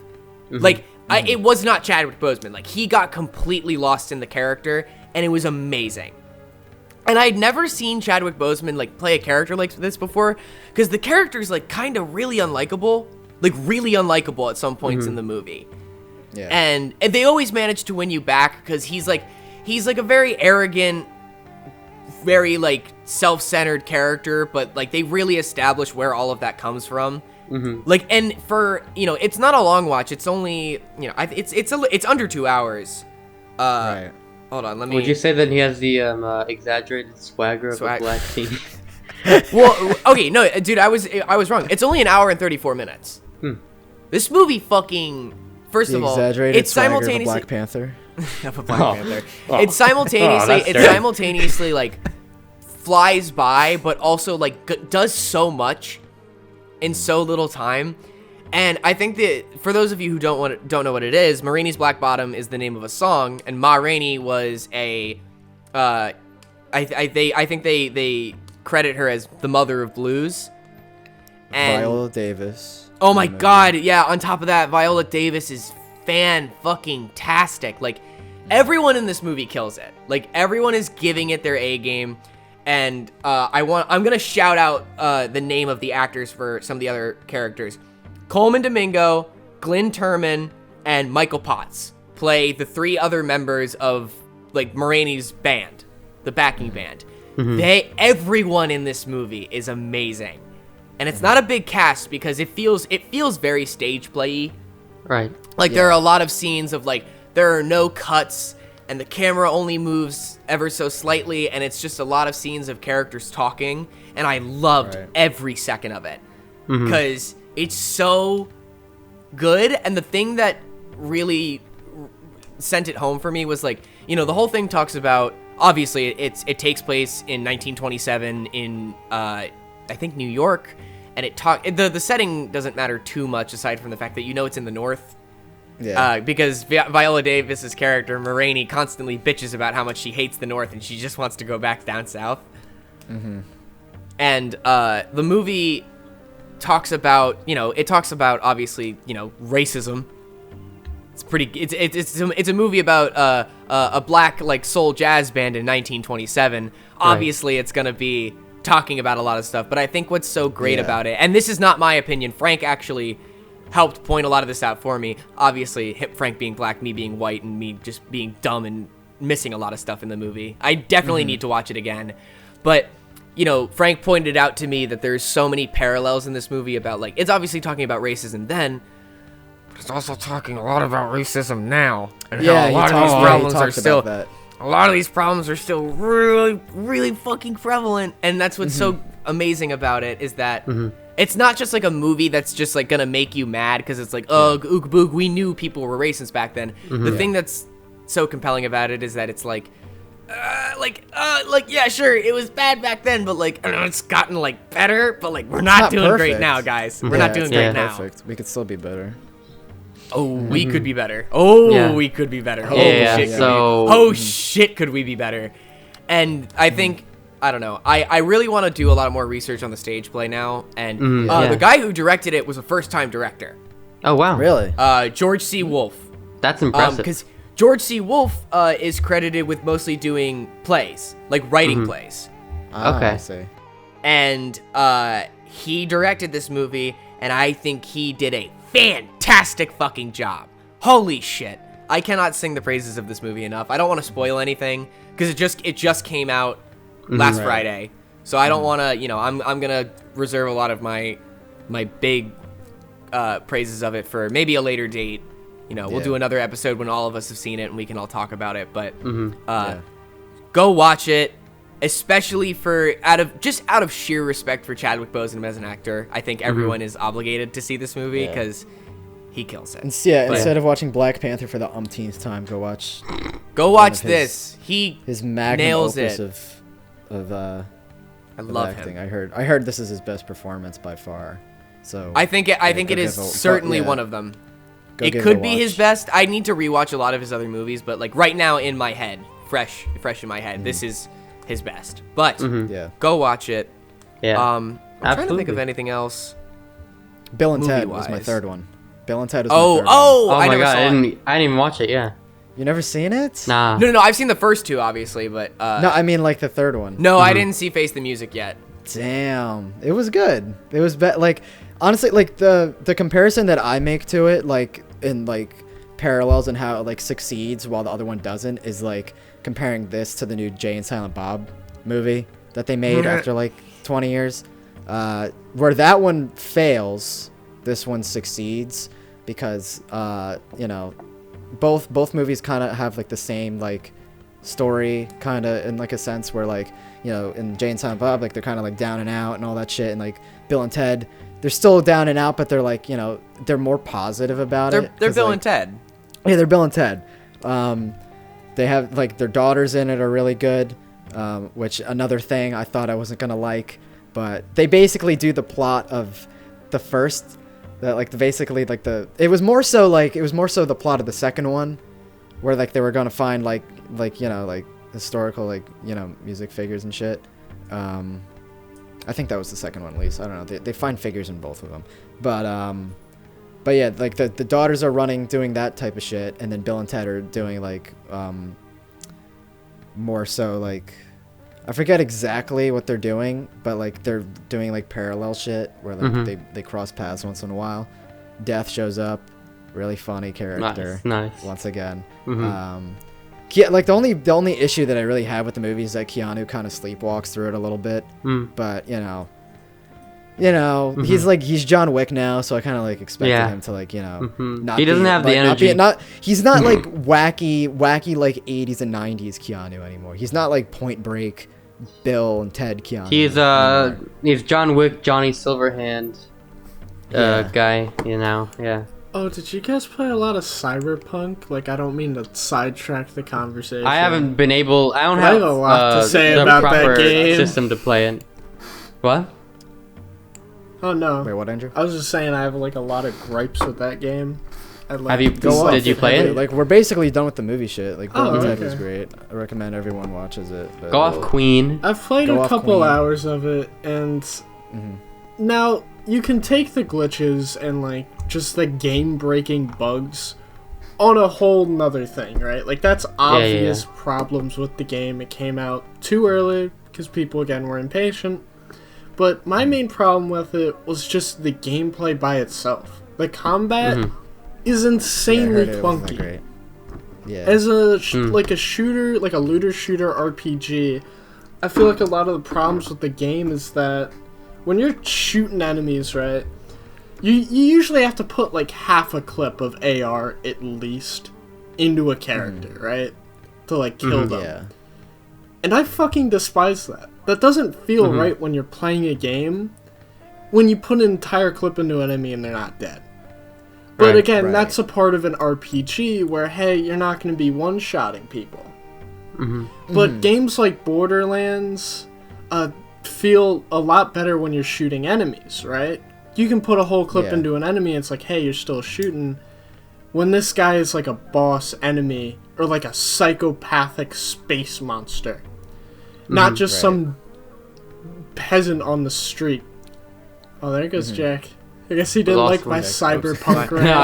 Like, it was not Chadwick Boseman. Like, he got completely lost in the character, and it was amazing. And I'd never seen Chadwick Boseman, like, play a character like this before, because the character's, like, kind of really unlikable. Like, really unlikable at some points in the movie. Yeah. And they always manage to win you back, because he's like a very arrogant, very, like, self-centered character, but, like, they really establish where all of that comes from. Like, and for, you know, it's not a long watch. It's only, you know, it's under 2 hours. Right. Hold on, let me. Would you say that he has the exaggerated swagger of a black teen? Well, okay, no, dude, I was wrong. It's only an hour and 34 minutes. This movie fucking, first The of all, exaggerated it's swagger of a simultaneously Black Panther. of a Black Panther. It's simultaneously, that's dirty. simultaneously like flies by, but also like does so much in so little time. And I think that for those of you who don't know what it is, Ma Rainey's Black Bottom is the name of a song, and Ma Rainey was a, I think they credit her as the mother of blues. And Viola Davis. oh my god, yeah. On top of that, Viola Davis is fan-fucking-tastic. Like, everyone in this movie kills it. Like, everyone is giving it their A game. And I'm gonna shout out the name of the actors for some of the other characters. Coleman Domingo, Glynn Turman, and Michael Potts play the 3 other members of, like, Ma Rainey's band, the backing band. Everyone in this movie is amazing. And it's not a big cast because it feels very stage play-y. Right. Like, there are a lot of scenes of, like, there are no cuts, and the camera only moves ever so slightly, and it's just a lot of scenes of characters talking, and I loved every second of it. Because it's so good, and the thing that really sent it home for me was, like, you know, the whole thing talks about, obviously, it takes place in 1927 in, I think, New York, and the setting doesn't matter too much aside from the fact that you know it's in the North. Yeah. Because Viola Davis's character, Ma Rainey, constantly bitches about how much she hates the North and she just wants to go back down south. And the movie talks about, you know, obviously, you know, racism. It's pretty. It's a movie about a black like soul jazz band in 1927, obviously it's gonna be talking about a lot of stuff. But I think what's so great about it, and this is not my opinion, Frank actually helped point a lot of this out for me. Obviously, Frank being black, me being white, and me just being dumb and missing a lot of stuff in the movie. I definitely need to watch it again. But, you know, Frank pointed out to me that there's so many parallels in this movie about, like, it's obviously talking about racism then, but it's also talking a lot about racism now. And how a lot of these problems are still... A lot of these problems are still really, really fucking prevalent. And that's what's so amazing about it, is that... It's not just like a movie that's just like gonna make you mad because it's like, oh, ook boog, we knew people were racist back then. The thing that's so compelling about it is that it's like, yeah, sure, it was bad back then, but like, I don't know, it's gotten like better, but like, we're not doing great now, guys. We're not doing great now. Perfect. We could still be better. Oh, we could be better. Oh, we could be better. Oh shit, could we be better? And I think. I don't know. I really want to do a lot more research on the stage play now, and the guy who directed it was a first-time director. Oh wow! Really? George C. Wolfe. That's impressive. Because George C. Wolfe is credited with mostly doing plays, like writing plays. Okay. I see. And he directed this movie, and I think he did a fantastic fucking job. Holy shit! I cannot sing the praises of this movie enough. I don't want to spoil anything because it just came out last Friday, so I don't want to, you know, I'm gonna reserve a lot of my big praises of it for maybe a later date. You know, we'll do another episode when all of us have seen it and we can all talk about it. But go watch it, especially for out of sheer respect for Chadwick Boseman as an actor. I think everyone is obligated to see this movie because he kills it. Instead of watching Black Panther for the umpteenth time, go watch this. His magnum nails opus it. I love acting. him. I heard this is his best performance by far. So I think it is certainly one of them. It could be his best. I need to rewatch a lot of his other movies, but like right now in my head, fresh in my head, this is his best. But go watch it. Yeah. I'm trying to think of anything else. Bill and Ted was my third one. Bill and Ted was my third one. Oh my god, I didn't even watch it. Yeah. You never seen it? Nah. No. I've seen the first two, obviously, but no, I mean like the third one. No, I didn't see Face the Music yet. Damn, it was good. It was like honestly, like the comparison that I make to it, like in like parallels and how it like succeeds while the other one doesn't, is like comparing this to the new Jay and Silent Bob movie that they made after like 20 years, where that one fails, this one succeeds because you know. Both movies kind of have like the same like story kind of in like a sense where like, you know, in Jay and Silent Bob, like they're kind of like down and out and all that shit, and like Bill and Ted, they're still down and out, but they're like, you know, they're more positive about it. They're Bill like, and Ted. Yeah, they're Bill and Ted. They have like their daughters in it are really good, which another thing I thought I wasn't gonna like, but they basically do the plot of the first. That like basically like it was more so the plot of the second one, where like they were gonna find like you know like historical like you know music figures and shit. I think that was the second one at least. I don't know. They find figures in both of them, but yeah, like the daughters are doing that type of shit, and then Bill and Ted are doing like more so like. I forget exactly what they're doing, but like they're doing like parallel shit where like they cross paths once in a while. Death shows up, really funny character. Nice. Once again. Like the only issue that I really have with the movie is that Keanu kind of sleepwalks through it a little bit. But you know, he's John Wick now, so I kind of like expected him to like not. He doesn't have the energy. He's not like wacky like 80s and 90s Keanu anymore. He's not like Point Break, Bill and Ted Keanu. He's John Wick, Johnny Silverhand guy. You know, yeah. Oh, did you guys play a lot of Cyberpunk? Like, I don't mean to sidetrack the conversation. I haven't been able. I don't I have have a lot to say the about proper that game. system to play it. What? Oh no. Wait, what, Andrew? I was just saying I have like a lot of gripes with that game. Have you? Did you play it? Like, we're basically done with the movie shit. Like, Bill and Ted okay. was great. I recommend everyone watches it. But Go off Queen. I've played a couple hours of it, and now you can take the glitches and like just the game-breaking bugs on a whole nother thing, right? Like, that's obvious problems with the game. It came out too early because people, again, were impatient. But my main problem with it was just the gameplay by itself. The combat is insanely clunky. As a like a shooter, like a looter shooter RPG, I feel like a lot of the problems with the game is that when you're shooting enemies, right, you usually have to put like half a clip of AR at least into a character, right, to like kill them. Yeah. And I fucking despise that. That doesn't feel right when you're playing a game when you put an entire clip into an enemy and they're not dead. But again, that's a part of an RPG where, hey, you're not going to be one-shotting people. But games like Borderlands feel a lot better when you're shooting enemies, right? You can put a whole clip into an enemy and it's like, hey, you're still shooting. When this guy is like a boss enemy or like a psychopathic space monster, not just some peasant on the street. Oh, there goes Jack. I guess he didn't like my cyberpunk rant. No,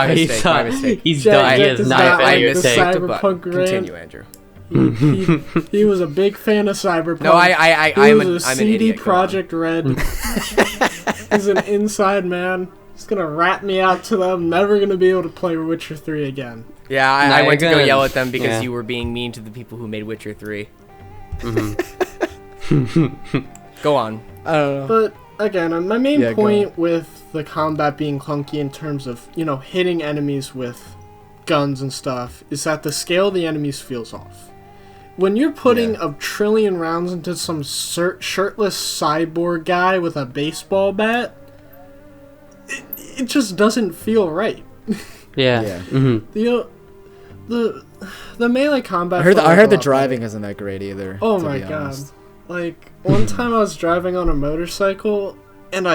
my mistake. He's done. He has not I your mistake. Cyberpunk rant. Continue, Andrew. He was a big fan of cyberpunk. No, I'm an CD idiot. Project Red. He's an inside man. He's gonna rat me out to them. Never gonna be able to play Witcher 3 again. Yeah, I went to go yell at them because you were being mean to the people who made Witcher 3. Go on. I don't know. But again, my main point with the combat being clunky in terms of, you know, hitting enemies with guns and stuff is that the scale of the enemies feels off. When you're putting a trillion rounds into some shirtless cyborg guy with a baseball bat, it just doesn't feel right. You know, the melee combat. I heard the driving isn't that great either. Oh my god! Like one time I was driving on a motorcycle and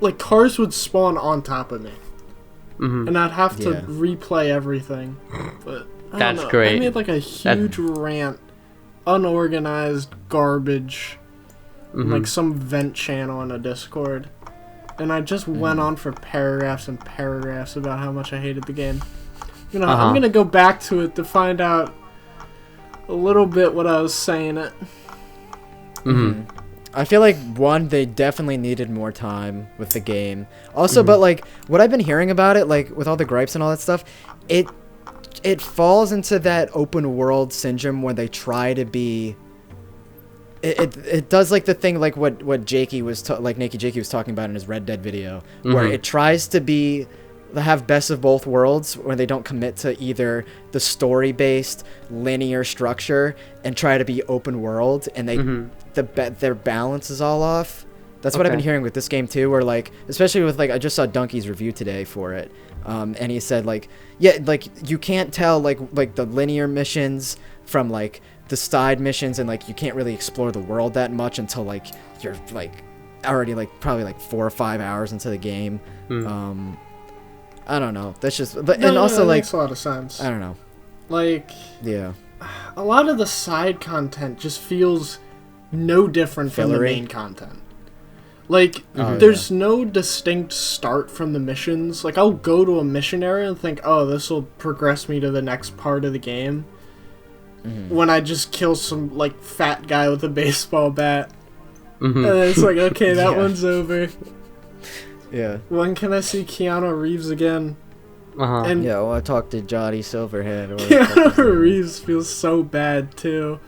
like cars would spawn on top of me, and I'd have to replay everything. But I don't know. Great. I made like a huge rant, unorganized garbage, like some vent channel in a Discord, and I just went on for paragraphs and paragraphs about how much I hated the game. You know, I'm gonna go back to it to find out a little bit what I was saying it. I feel like they definitely needed more time with the game. Also, but like what I've been hearing about it, like with all the gripes and all that stuff, it falls into that open world syndrome when they try to be. It does like the thing like what Jakey was Naked Jakey was talking about in his Red Dead video, where it tries to have best of both worlds when they don't commit to either the story-based linear structure and try to be open world, and their balance is all off. That's what I've been hearing with this game too, where like especially with like I just saw Donkey's review today for it, and he said like you can't tell like the linear missions from like the side missions, and like you can't really explore the world that much until like you're like already like probably like 4 or 5 hours into the game. I don't know. That's just, but and also like makes a lot of sense. I don't know. Like a lot of the side content just feels no different from the main content. Like there's no distinct start from the missions. Like I'll go to a mission area and think, oh, this will progress me to the next part of the game. When I just kill some like fat guy with a baseball bat, and then it's like, okay, that one's over. When can I see Keanu Reeves again? And I want to talk to Johnny Silverhead. Keanu Reeves feels so bad too.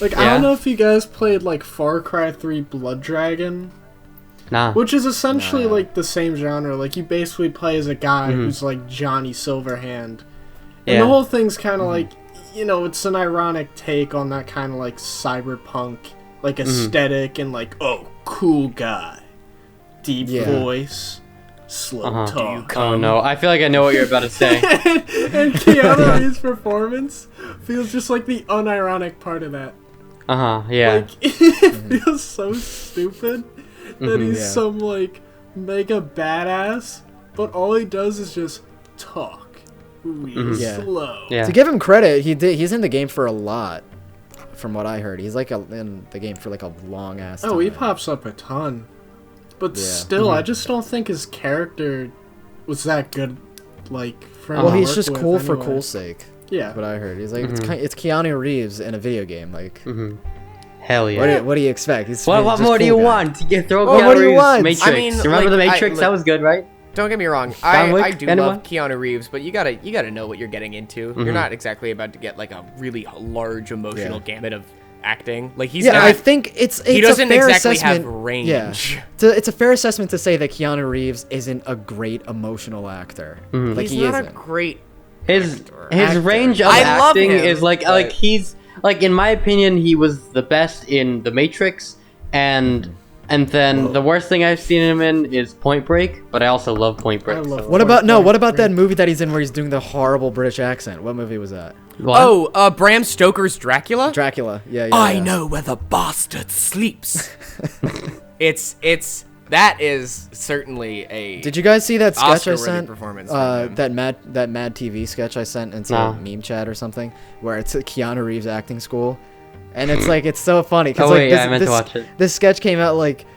Like I don't know if you guys played like Far Cry 3 Blood Dragon. Which is essentially like the same genre. Like you basically play as a guy who's like Johnny Silverhand. And the whole thing's kind of like, you know, it's an ironic take on that kind of like cyberpunk like aesthetic and like, oh, cool guy. Deep voice, slow talk. Oh no, I feel like I know what you're about to say. and Keanu Reeves' performance feels just like the unironic part of that. Like, it feels so stupid that he's some like mega badass, but all he does is just talk real slow. To give him credit, he's in the game for a lot. From what I heard, he's like in the game for like a long ass time. Oh, he pops up a ton. But still, I just don't think his character was that good like friend. Well, to he's work just with cool for anyway. cool's sake. Yeah. That's what I heard. He's like, it's Keanu Reeves in a video game. Like, Hell yeah. what do you expect? He's What just more do cool you guy. want? You get throw Well, Keanu what do you Reeves, want? Matrix. I mean, You remember the like, Matrix? That was good, right? Don't get me wrong. John Wick? I do Anyone? love Keanu Reeves, but you gotta know what you're getting into. You're not exactly about to get like a really large emotional gamut of acting. Like he's not. I think it's he doesn't a fair exactly have assessment. range. Yeah, it's a fair assessment to say that Keanu Reeves isn't a great emotional actor. Like He's he not isn't. a great. His Actor. range of I love acting him, is like but- he's like, in my opinion, he was the best in The Matrix, and then the worst thing I've seen him in is Point Break. But I also love Point Break. I love so- What about that movie that he's in where he's doing the horrible British accent? What movie was that? What? Oh, Bram Stoker's Dracula. Dracula. Yeah. I know where the bastard sleeps. That is certainly a. Did you guys see that sketch I Oscar-worthy sent? performance from him. That Mad TV sketch I sent into No. meme chat or something, where it's a Keanu Reeves acting school, and it's like it's so funny Oh, because wait, yeah, I meant to watch it. This sketch came out like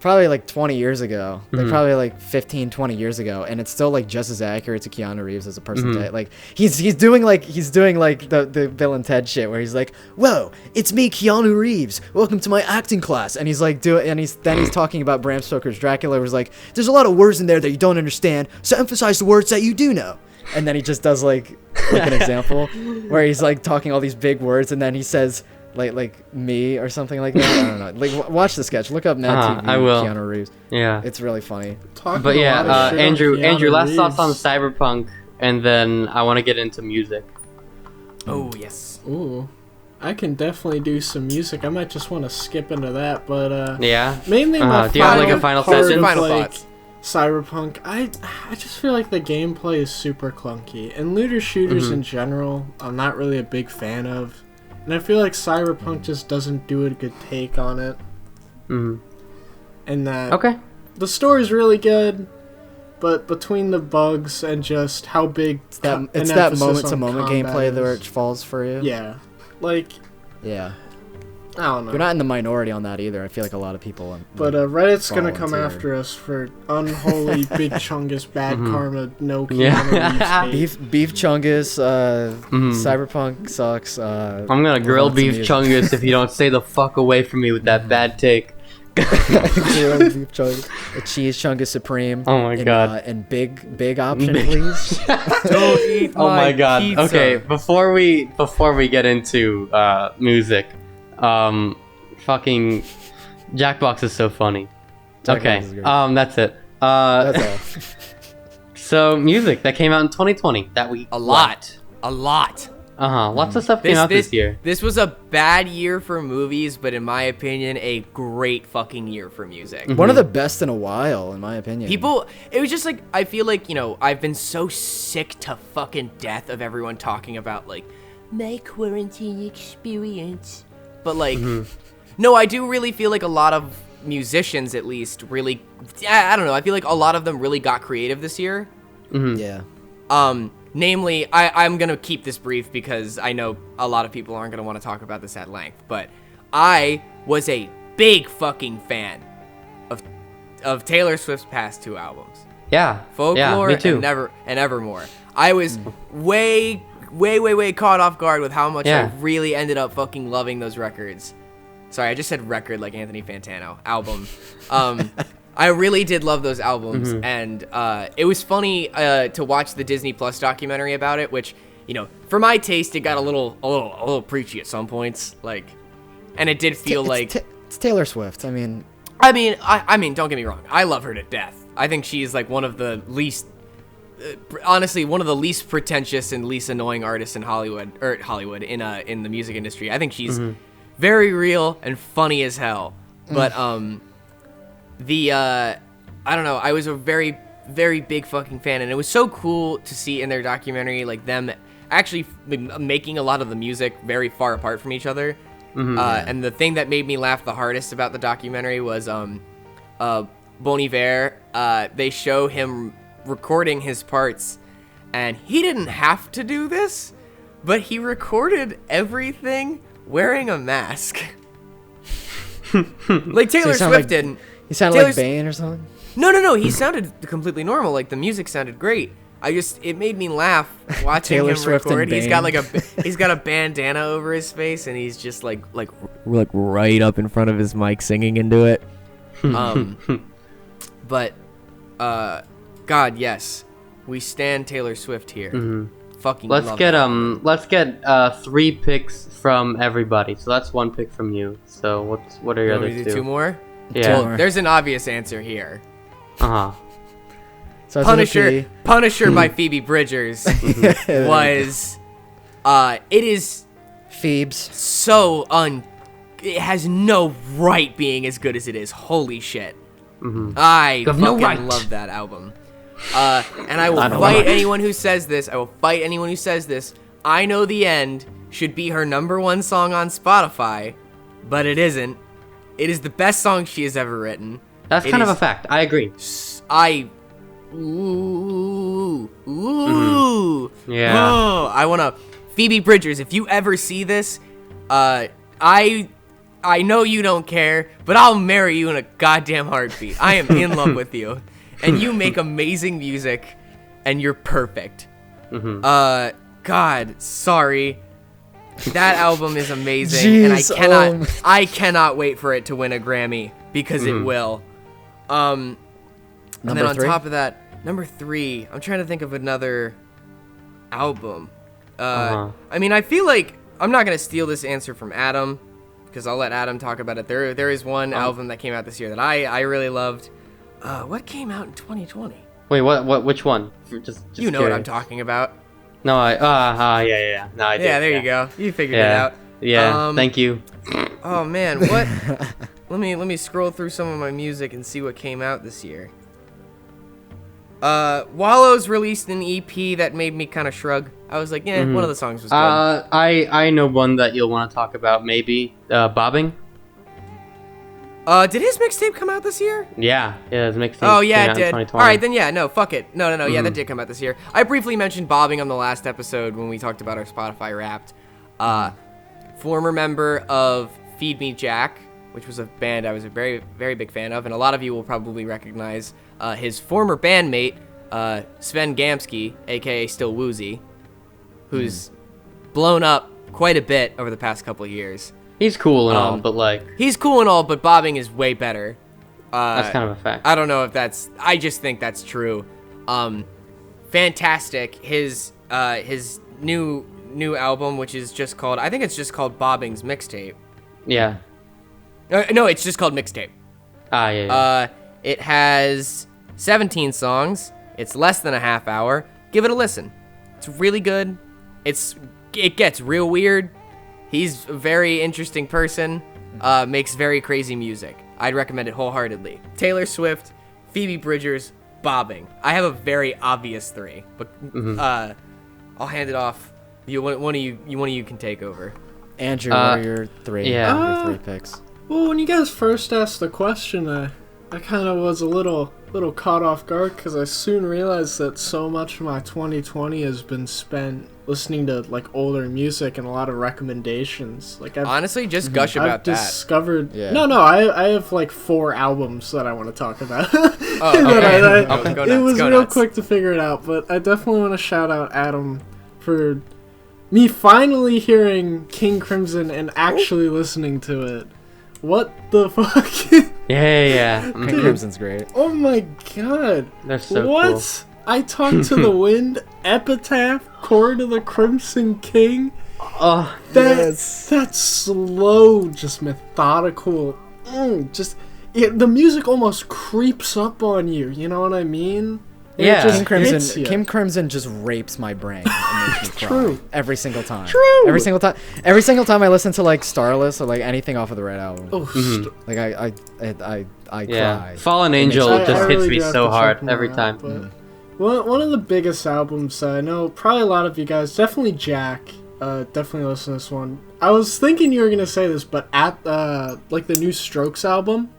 probably like 20 years ago, Mm-hmm. like probably like 15, 20 years ago, and it's still like just as accurate to Keanu Reeves as a person. Mm-hmm. That, like he's doing the Bill and Ted shit where he's like, "Whoa, it's me, Keanu Reeves. Welcome to my acting class." And he's like he's talking about Bram Stoker's Dracula. Where he's like, "There's a lot of words in there that you don't understand, so emphasize the words that you do know." And then he just does like an example where he's like talking all these big words, and then he says like me or something like that. I don't know. Like watch the sketch. Look up Mad TV. I will. Keanu Reeves. Yeah. It's really funny. Talking But a yeah, lot of shit on Andrew, Keanu last thoughts on Reeves. Cyberpunk, and then I want to get into music. Oh yes. Ooh, I can definitely do some music. I might just want to skip into that, but Yeah. mainly my Do you have like a final part session? of, Final like, thoughts. Cyberpunk. I just feel like the gameplay is super clunky, and looter shooters in general, I'm not really a big fan of. And I feel like Cyberpunk just doesn't do a good take on it. Mhm. And that Okay. the story's really good, but between the bugs and just how big It's that emphasis moment-to-moment on gameplay combat where is. it falls for you. Yeah, like Yeah. I don't know. You're not in the minority on that either. I feel like a lot of people. But Reddit's gonna come volunteer. after us for unholy Big Chungus bad karma, no Keanu Yeah. Reeves hate. Beef Chungus, Cyberpunk sucks. I'm gonna grill lots of beef music. chungus if you don't stay the fuck away from me with that bad take. Grilled beef chungus, a cheese chungus supreme. Oh my God. And big option, please. Don't eat Oh my god. pizza. Okay, before we get into music, fucking Jackbox is so funny. Jackbox Okay, is great. that's it. That's all. So music that came out in 2020 that we A lot. Lots of stuff came out this year. This was a bad year for movies, but in my opinion, a great fucking year for music. One of the best in a while, in my opinion. It was just like, I feel like, I've been so sick to fucking death of everyone talking about, like, my quarantine experience. But, like, no, I do really feel like a lot of musicians, at least, really, I don't know, I feel like a lot of them really got creative this year. Yeah. Namely, I'm going to keep this brief because I know a lot of people aren't going to want to talk about this at length, but I was a big fucking fan of Taylor Swift's past two albums. Yeah. Folklore me too. and Evermore. I was way caught off guard with how much Yeah. I really ended up fucking loving those records. Sorry, I just said record like Anthony Fantano. Album. I really did love those albums, and it was funny to watch the Disney Plus documentary about it, which, for my taste, it got a little preachy at some points, like, and it did feel like It's Taylor Swift. I mean, I mean, don't get me wrong. I love her to death. I think she's like one of the least, honestly, one of the least pretentious and least annoying artists in Hollywood in the music industry. I think she's very real and funny as hell. But I don't know. I was a very, very big fucking fan, and it was so cool to see in their documentary like them actually making a lot of the music very far apart from each other. And the thing that made me laugh the hardest about the documentary was Bon Iver. They show him recording his parts, and he didn't have to do this, but he recorded everything wearing a mask. Like Taylor Swift didn't. he sounded Taylor's- like Bane or something. No. He sounded completely normal. Like the music sounded great. It made me laugh watching Taylor him Swift record. and He's Bane. got a bandana over his face, and he's just like right up in front of his mic singing into it. But God, yes, we stand Taylor Swift here. Fucking Let's love get it. let's get 3 picks from everybody. So that's 1 pick from you. So what are your You other want me to do 2 2? more? Yeah. Well, there's an obvious answer here. Uh-huh. So it's with a P. Punisher by Phoebe Bridgers was it is Phoebes. so it has no right being as good as it is. Holy shit. I have no fucking right. love that album. And I will fight anyone who says this. I Know the End should be her #1 song on Spotify, but it isn't. It is the best song she has ever written. That's kind of a fact. I agree. Ooh. Yeah. Oh, I wanna Phoebe Bridgers. If you ever see this, I know you don't care, but I'll marry you in a goddamn heartbeat. I am in love with you, and you make amazing music, and you're perfect. God, sorry. That album is amazing, and I cannot wait for it to win a Grammy because it will. And then on top of that, number 3, I'm trying to think of another album. I mean, I feel like I'm not gonna steal this answer from Adam, because I'll let Adam talk about it. There is one album that came out this year that I really loved. What came out in 2020? Wait, which one? Just You know curious. what I'm talking about. No, yeah. No, I did. Yeah, there you go. You figured it out. Yeah, thank you. Oh man, what? let me scroll through some of my music and see what came out this year. Wallow's released an EP that made me kind of shrug. I was like, yeah, one of the songs was good. I know one that you'll want to talk about, maybe. Bobbing? Did his mixtape come out this year? Yeah, his mixtape Oh, yeah, came it out in did. 2020. Alright, then yeah, no, fuck it. No, yeah, that did come out this year. I briefly mentioned Bobbing on the last episode when we talked about our Spotify Wrapped. Former member of Feed Me Jack, which was a band I was a very, very big fan of, and a lot of you will probably recognize his former bandmate, Sven Gamsky, aka Still Woozy, who's blown up quite a bit over the past couple of years. He's cool and all, but like... He's cool and all, but Bobbing is way better. That's kind of a fact. I don't know if that's... I just think that's true. Fantastic. His new album, which is just called... I think it's just called Bobbing's Mixtape. Yeah. No, it's just called Mixtape. Yeah. It has 17 songs. It's less than a half hour. Give it a listen. It's really good. It gets real weird. He's a very interesting person. Makes very crazy music. I'd recommend it wholeheartedly. Taylor Swift, Phoebe Bridgers, Bobbing. I have a very obvious 3, but I'll hand it off. One of you can take over. Andrew, what are your 3? Yeah. Your 3 picks. Well, when you guys first asked the question, I kind of was a little caught off guard because I soon realized that so much of my 2020 has been spent listening to like older music and a lot of recommendations. Like honestly, just gush about I've discovered. Yeah. No, I have like 4 albums that I want to talk about. Okay. It was real quick to figure it out, but I definitely want to shout out Adam for me finally hearing King Crimson and actually listening to it. What the fuck? Yeah. King Crimson's great. Oh my god. They're so what? cool. I Talk to the Wind, Epitaph, Chord of the Crimson King. Oh, That's slow, just methodical. The music almost creeps up on you. You know what I mean? And Yeah. it just hits you. King Crimson just rapes my brain and makes me cry. True. Every single time. True. Every single time I listen to like Starless or like anything off of the Red Album. Oh, Like I yeah. cry. Fallen It makes Angel me I just hits really me do have so to hard check more every out, time. but one of the biggest albums I know, probably a lot of you guys, definitely Jack, definitely listen to this one. I was thinking you were gonna say this, but at like the new Strokes album.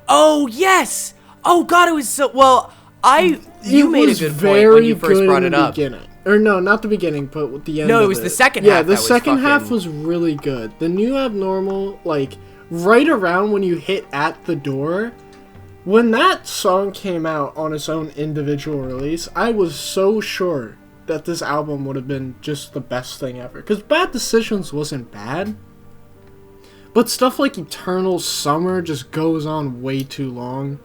Oh yes! Oh god, it was so well. You made a good point when you first brought it up. Beginning. Or no, not the beginning, but with the end. No, of it was the second half. Yeah, the that was second half fucking- was really good. The new Abnormal, like right around when you hit At the Door, When that song came out on its own individual release, I was so sure that this album would have been just the best thing ever. Because Bad Decisions wasn't bad, but stuff like Eternal Summer just goes on way too long.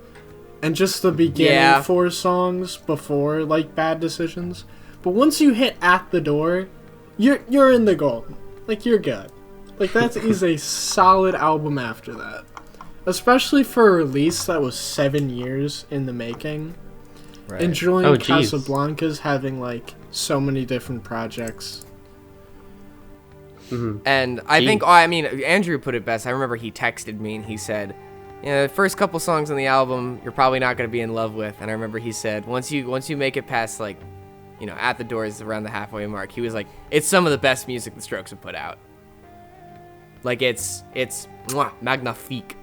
And just the beginning 4 songs before, like, Bad Decisions. But once you hit At the Door, you're in the gold. Like, you're good. Like, that is a solid album after that. Especially for a release that was 7 years in the making. Right. And Julian Casablancas having, like, so many different projects. Mm-hmm. And I think, I mean, Andrew put it best. I remember he texted me and he said, you know, the first couple songs on the album, you're probably not going to be in love with. And I remember he said, once you make it past, like, you know, At the Doors around the halfway mark, he was like, it's some of the best music the Strokes have put out. Like, it's magnifique.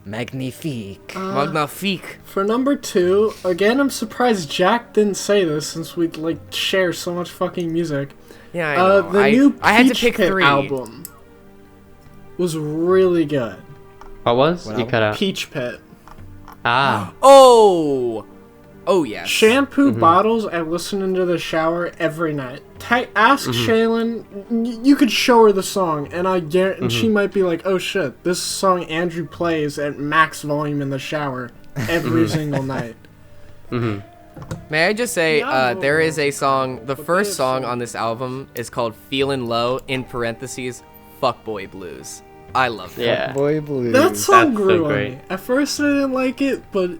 Magnifique. Magnifique. For number 2, again, I'm surprised Jack didn't say this since we, like, share so much fucking music. Yeah, I know. The new I had to Peach pick Pit 3. album was really good. What was? What You album? cut out. Peach Pit. Ah. Oh yes. Shampoo bottles I listen into the shower every night. Ask Shaylin, you could show her the song, and I guarantee and she might be like, oh shit, this song Andrew plays at max volume in the shower every single night. May I just say, Yeah, there is a song, the but first there's song some- on this album is called Feelin' Low, in parentheses, Fuckboy Blues. I love that. Yeah. Boy Blues. That song That's so grew on great. me. At first I didn't like it, but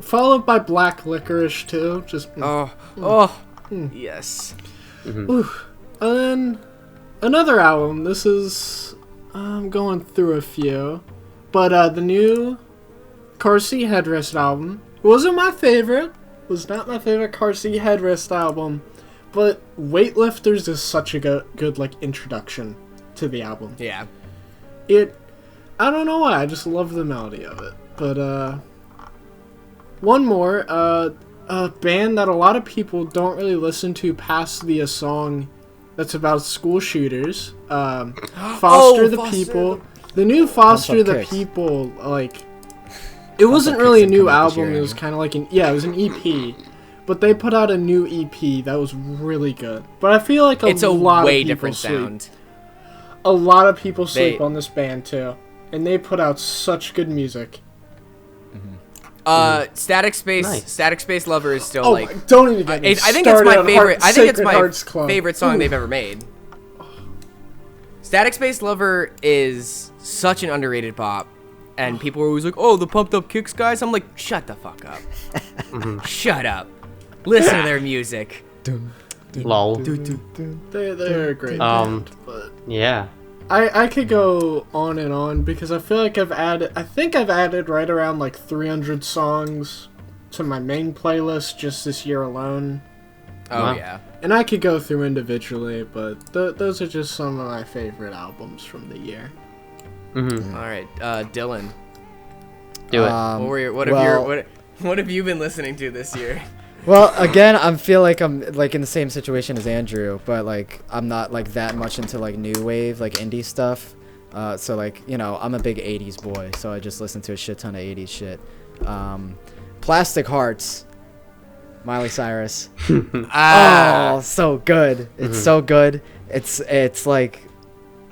followed by Black Licorice too. Just Yes. And then another album. This is I'm going through a few, but the new Car Seat Headrest album wasn't my favorite. Was not my favorite Car Seat Headrest album, but Weightlifters is such a good like introduction to the album. Yeah. I don't know why, I just love the melody of it. But one more, a band that a lot of people don't really listen to past the song that's about school shooters. Foster the People. The new Foster the Kicks. People, like, it wasn't really a Kicks new didn't come out this album, year, it was Andrew. kind of like it was an EP. But they put out a new EP that was really good. But I feel like It's a lot way of people different sleep. sound. A lot of people sleep They- on this band too, and they put out such good music. Static Space, Nice. Static Space Lover is still Oh, like, don't even get me I think it's started my on favorite. I think it's Sacred my Hearts Club. favorite song Ooh. they've ever made. Static Space Lover is such an underrated pop, and people are always like, "Oh, the Pumped Up Kicks guys." I'm like, "Shut the fuck up! Shut up! Listen to their music." Lol. They're a great band, but Yeah. I could go on and on because I feel like I think I've added right around like 300 songs to my main playlist just this year alone. Oh Wow. yeah. And I could go through individually, but those are just some of my favorite albums from the year. All right, Dylan. Do it. What have you been listening to this year? Well, again, I feel like I'm like in the same situation as Andrew, but like I'm not like that much into like new wave, like indie stuff. So like, you know, I'm a big 80s boy, so I just listen to a shit ton of 80s shit. Plastic Hearts, Miley Cyrus. Oh, so good. It's so good. It's like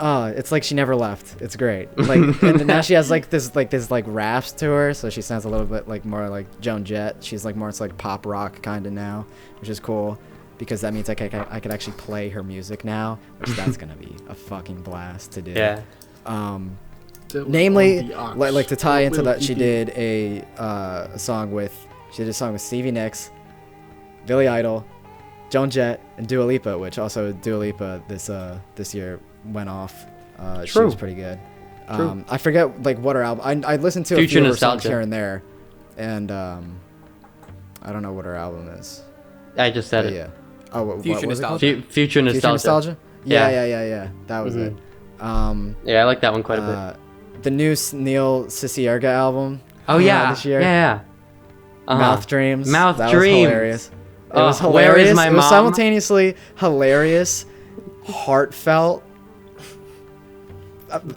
it's like she never left. It's great. Like, and now she has like this raps to her, so she sounds a little bit like more like Joan Jett. She's like more it's like pop rock kind of now, which is cool because that means I could actually play her music now, which that's gonna be a fucking blast to do. Yeah. Namely, On the Ox. like to tie into Little that, she EP. did a song with Stevie Nicks, Billy Idol, Joan Jett, and Dua Lipa, which also Dua Lipa this year went off. She True. was pretty good. I forget like what her album. I listened to a Future few of her songs Nostalgia. here and there, and I don't know what her album is. I just said But it. yeah. Oh, what Future was it called? Nostalgia. Future Nostalgia. Future Nostalgia. Yeah. Yeah. That was it. Yeah, I like that one quite a bit. The new Neil Cicierega album. Oh yeah. this year. Yeah. Mouth Dreams. Mouth that Dreams. Was hilarious. It Oh, was Where hilarious. Is My it was Mom? simultaneously hilarious, heartfelt,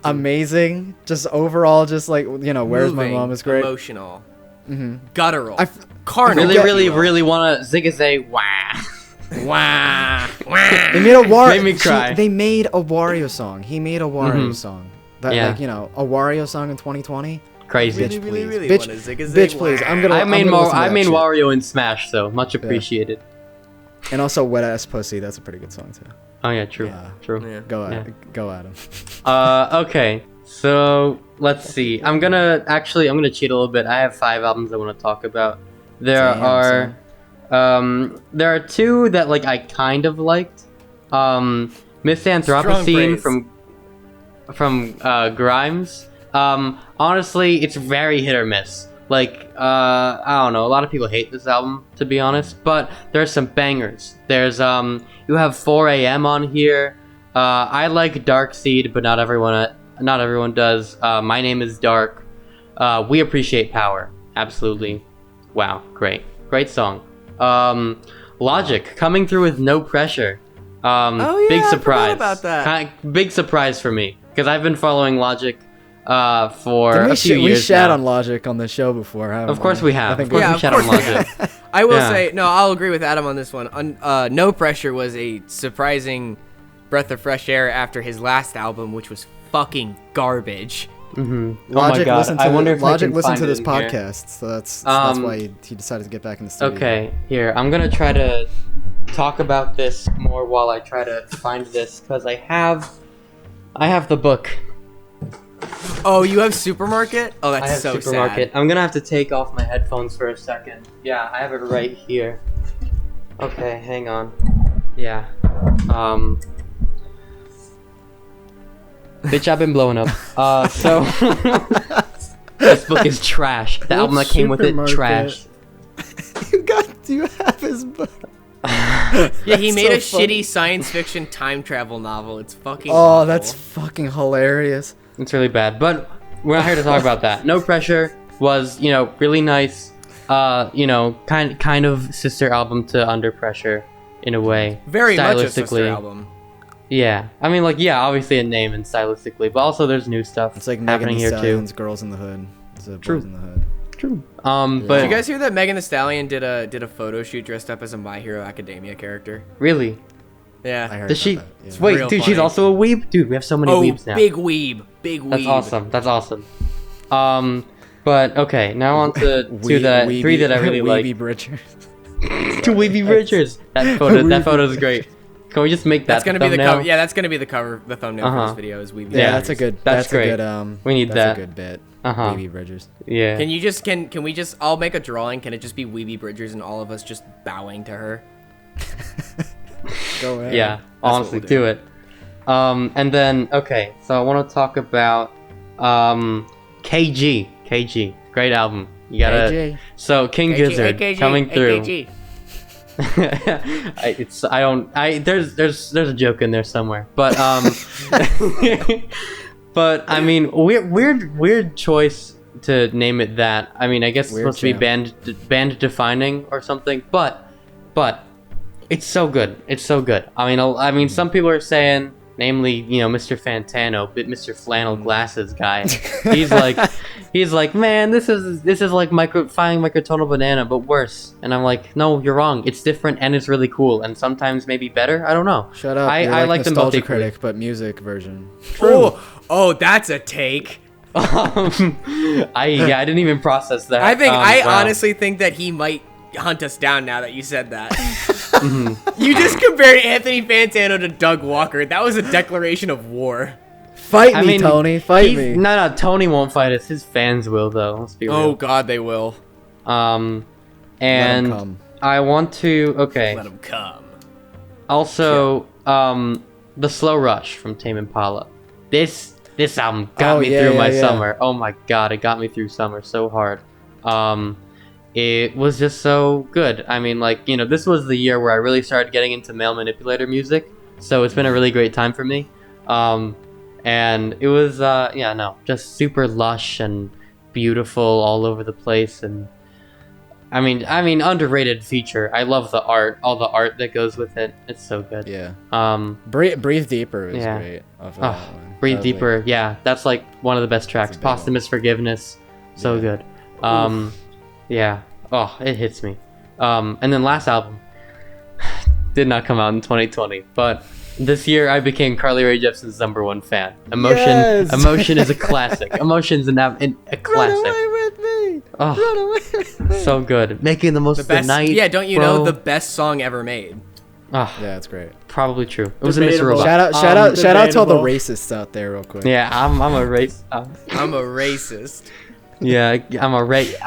amazing. Just overall, just like Where's My Mom is great. Emotional. Guttural. I Carnal. Really want to zig-a-zay. Wah. Wah. They made a Made me cry. They made a Wario song. He made a Wario song. That Yeah. like a Wario song in 2020. Crazy. Bitch, please. Really Bitch, wanna zig-a-zag. bitch, please. Wah. I'm gonna I made listen to that shit. Wario in Smash, so much appreciated. And also Wet Ass Pussy. That's a pretty good song too. Oh yeah, true, Yeah. true. Yeah. Go Yeah. at him. Okay, so let's see. I'm gonna cheat a little bit. I have 5 albums I want to talk about. There are two that like I kind of liked. Miss Anthropocene from Grimes. Honestly, it's very hit or miss. Like, I don't know. A lot of people hate this album, to be honest. But there's some bangers. There's you have 4 a.m. on here. I like Dark Seed, but not everyone does. My Name is Dark. We Appreciate Power. Absolutely. Wow, great song. Logic coming through with No Pressure. Big surprise. I forgot about that. Big surprise for me because I've been following Logic for a few years We shat now. on Logic on the show before, haven't Of course we have. I think Of course Yeah, we shat of on course we Logic. I will Yeah. say, no, I'll agree with Adam on this one. No Pressure was a surprising breath of fresh air after his last album, which was fucking garbage. Oh Logic my god! listened to I wonder if Logic I can listened find to this it in here. podcast, so that's why he decided to get back in the studio. Okay, here I'm gonna try to talk about this more while I try to find this because I have the book. Oh, you have Supermarket? Oh, I that's have so Supermarket. sad. I'm gonna have to take off my headphones for a second. Yeah, I have it right here. Okay, hang on. Yeah. Bitch, I've been blowing up. So this book is trash. The album that came with it, Supermarket? trash. You have his book. Yeah, he That's made so a funny. shitty science fiction time travel novel. It's fucking Oh, awful. that's fucking hilarious. It's really bad, but we're not here to talk about that. No Pressure was, really nice. Kind of sister album to Under Pressure in a way. very much a sister stylistically. album. Yeah, I mean, obviously a name and stylistically, but also there's new stuff It's like Megan happening Thee here Stallion's Girls in the Hood. It's a True. Boys in the Hood. too. Did But you guys hear that Megan Thee Stallion did a photo shoot dressed up as a My Hero Academia character? really, Yeah. I heard does she? about that, yeah. Wait, real dude, she's funny. also a weeb. Dude, we have so many Oh, weebs now. big weeb. Big weeb. That's awesome. That's awesome. But okay, now on to Weeby- three that I really Weeby like. Bridger. To Weeby Bridgers. That photo is great. Can we just make that That's gonna be the thumbnail? cover. Yeah, that's gonna be the cover, the thumbnail for this video. Is weeb. Yeah, Yeah, that's a good. that's That's great. a good. We need that's that. a good bit. Uh-huh. Weeby Bridgers. Yeah. Can you just can we just? I'll make a drawing. Can it just be Weeby Bridgers and all of us just bowing to her? Go ahead. Yeah, what honestly, we'll do it. And then okay, so I want to talk about KG. KG, great album. You gotta. KG. So King Gizzard AKG, coming through. AKG. There's a joke in there somewhere, but but I mean weird choice to name it that. I mean I guess it's Weird supposed to be band defining or something, but it's so good. It's so good. I mean some people are saying, namely Mr. Fantano, Mr. Flannel Glasses guy. He's like, man, this is like finding microtonal banana, but worse. And I'm like, no, you're wrong. It's different and it's really cool and sometimes maybe better. I don't know. Shut up. I You're like them both Nostalgia equally. Critic, but music version. Oh, that's a take. I didn't even process that. I think Wow. honestly think that he might hunt us down now that you said that. Mm-hmm. You just compared Anthony Fantano to Doug Walker. That was a declaration of war. Fight I me, mean, Tony. Fight me. No, Tony won't fight us. His fans will, though. Let's be Oh real. God, they will. And come. I want to. Okay. Let him come. Also, the Slow Rush from Tame Impala. This album got Oh, me yeah, through my yeah, yeah. summer. Oh my god, it got me through summer so hard. It was just so good. I mean, this was the year where I really started getting into male manipulator music, so it's been a really great time for me. And it was, just super lush and beautiful all over the place. And I mean, underrated feature. I love the art, all the art that goes with it. It's so good. Yeah. Um, Breathe Deeper was Yeah. great. Off of Oh, that one. Breathe Deeper. Yeah, that's like one of the best tracks. Posthumous Forgiveness. So good. Yeah. Oh, it hits me. And then last album did not come out in 2020, but this year I became Carly Rae Jepsen's #1 fan. Emotion is a classic. Emotion's a classic. Run away with me. Oh, Run away with me. so good. Making the most of the night. Yeah, don't you bro. know the best song ever made? Oh, Yeah, it's great. probably true. It was a Mr. Debatable. Robot. Shout out to all the debatable. racists out there, real quick. Yeah, I'm a race. I'm a racist. Yeah, I'm a Raecist.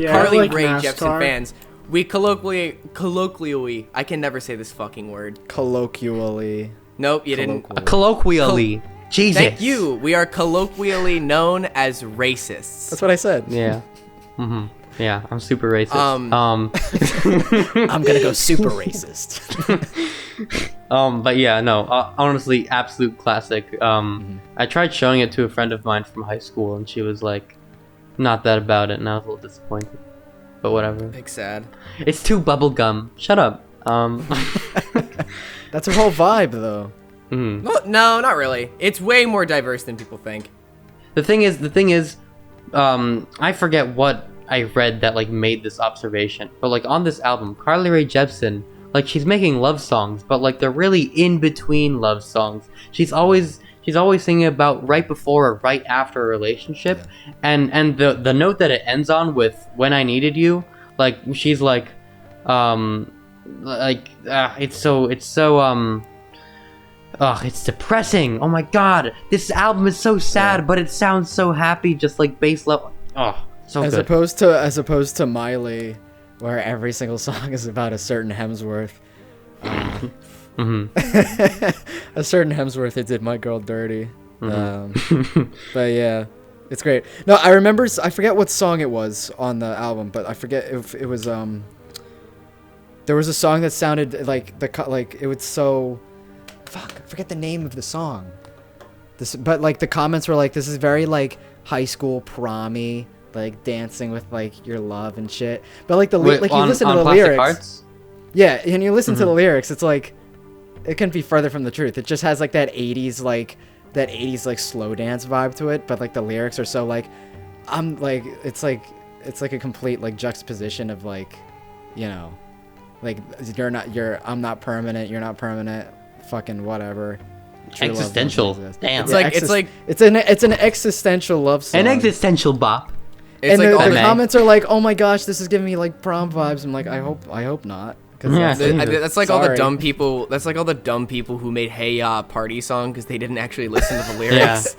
Yeah, Carly like Rae NASCAR. Jepsen fans. We colloquially, I can never say this fucking word. Colloquially. Nope, you didn't. Colloquially. Jesus. Thank you. We are colloquially known as racists. That's what I said. Yeah. Yeah, I'm super racist. I'm gonna go super racist. But yeah, no, honestly, absolute classic. I tried showing it to a friend of mine from high school, and she was like, not that about it, and I was a little disappointed. But whatever. Big sad. It's too bubblegum. Shut up. That's her whole vibe, though. Well, no, not really. It's way more diverse than people think. The thing is, I forget what I read that like made this observation, but like on this album, Carly Rae Jepsen, like she's making love songs, but like they're really in between love songs. She's always singing about right before or right after a relationship, and the note that it ends on with "When I Needed You," like she's like, it's depressing. Oh my god, this album is so sad, but it sounds so happy, just like bass level. Oh, so As good. opposed to Miley, where every single song is about a certain Hemsworth. A certain Hemsworth that did My Girl Dirty. But yeah, it's great. No, I remember. I forget what song it was on the album, but I forget if it was. There was a song that sounded like it was so. Fuck, I forget the name of the song. But like the comments were like, this is very like high school prom-y, like dancing with like your love and shit. But like you listen to the Plastic lyrics. Hearts? Yeah, and you listen to the lyrics, it's like it couldn't be further from the truth. It just has like that 80s like slow dance vibe to it, but like the lyrics are so like I'm like it's like a complete like juxtaposition of like, you know, like I'm not permanent, you're not permanent, fucking whatever. True love Existential. doesn't exist. Damn. It's an existential love song. An existential bop. It's And like the comments are like, "Oh my gosh, this is giving me like prom vibes." I'm like, I hope not. 'Cause Yeah. that's like all the Sorry. dumb people. That's like all the dumb people who made "Hey Ya" party song because they didn't actually listen to the lyrics.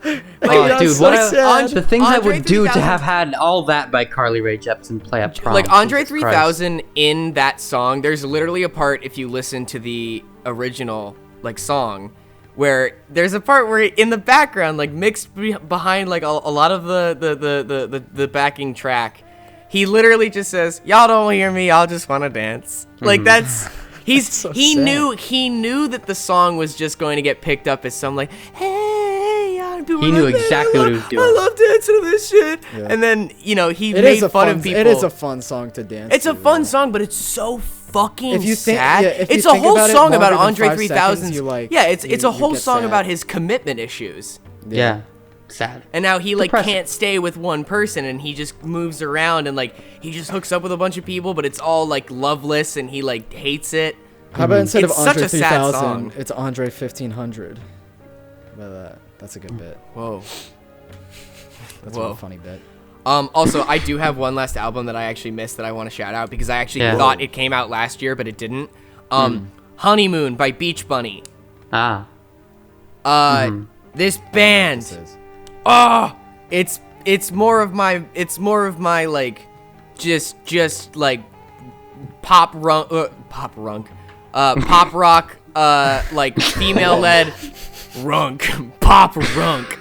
Oh, dude, so what sad. the things I Andre would do to 3000 have had all that by Carly Rae Jepsen play at prom. Like Andre Jesus Christ. 3000 in that song, there's literally a part if you listen to the original like song where there's a part where in the background, like mixed behind like a lot of the backing track, he literally just says, "Y'all don't hear me, y'all just want to dance." Like that's he sad. knew that the song was just going to get picked up as some like, "Hey, y'all people He knew like, exactly what he was doing. I love dancing to this shit." Yeah. And then, you know, he It made is a fun fun. of people. It is a fun song to dance. It's a to, fun though. song, but it's so fucking If you think- sad. yeah, if you it's a think whole about it song about longer than Andre 5 3000's. seconds, you, like, yeah, it's a you whole get song sad. about his commitment issues. Yeah. Sad. And now he like Depressing. can't stay with one person, and he just moves around, and like he just hooks up with a bunch of people, but it's all like loveless, and he like hates it. How about instead It's of such Andre a sad 3000, song. it's Andre 1500? But that's a good bit. Whoa. That's Whoa. a funny bit. Also, I do have one last album that I actually missed that I want to shout out because I actually Yeah. thought it came out last year, but it didn't. Honeymoon by Beach Bunny. Ah. This band. This is. Oh, it's more of my like just like pop rock like female led pop runk.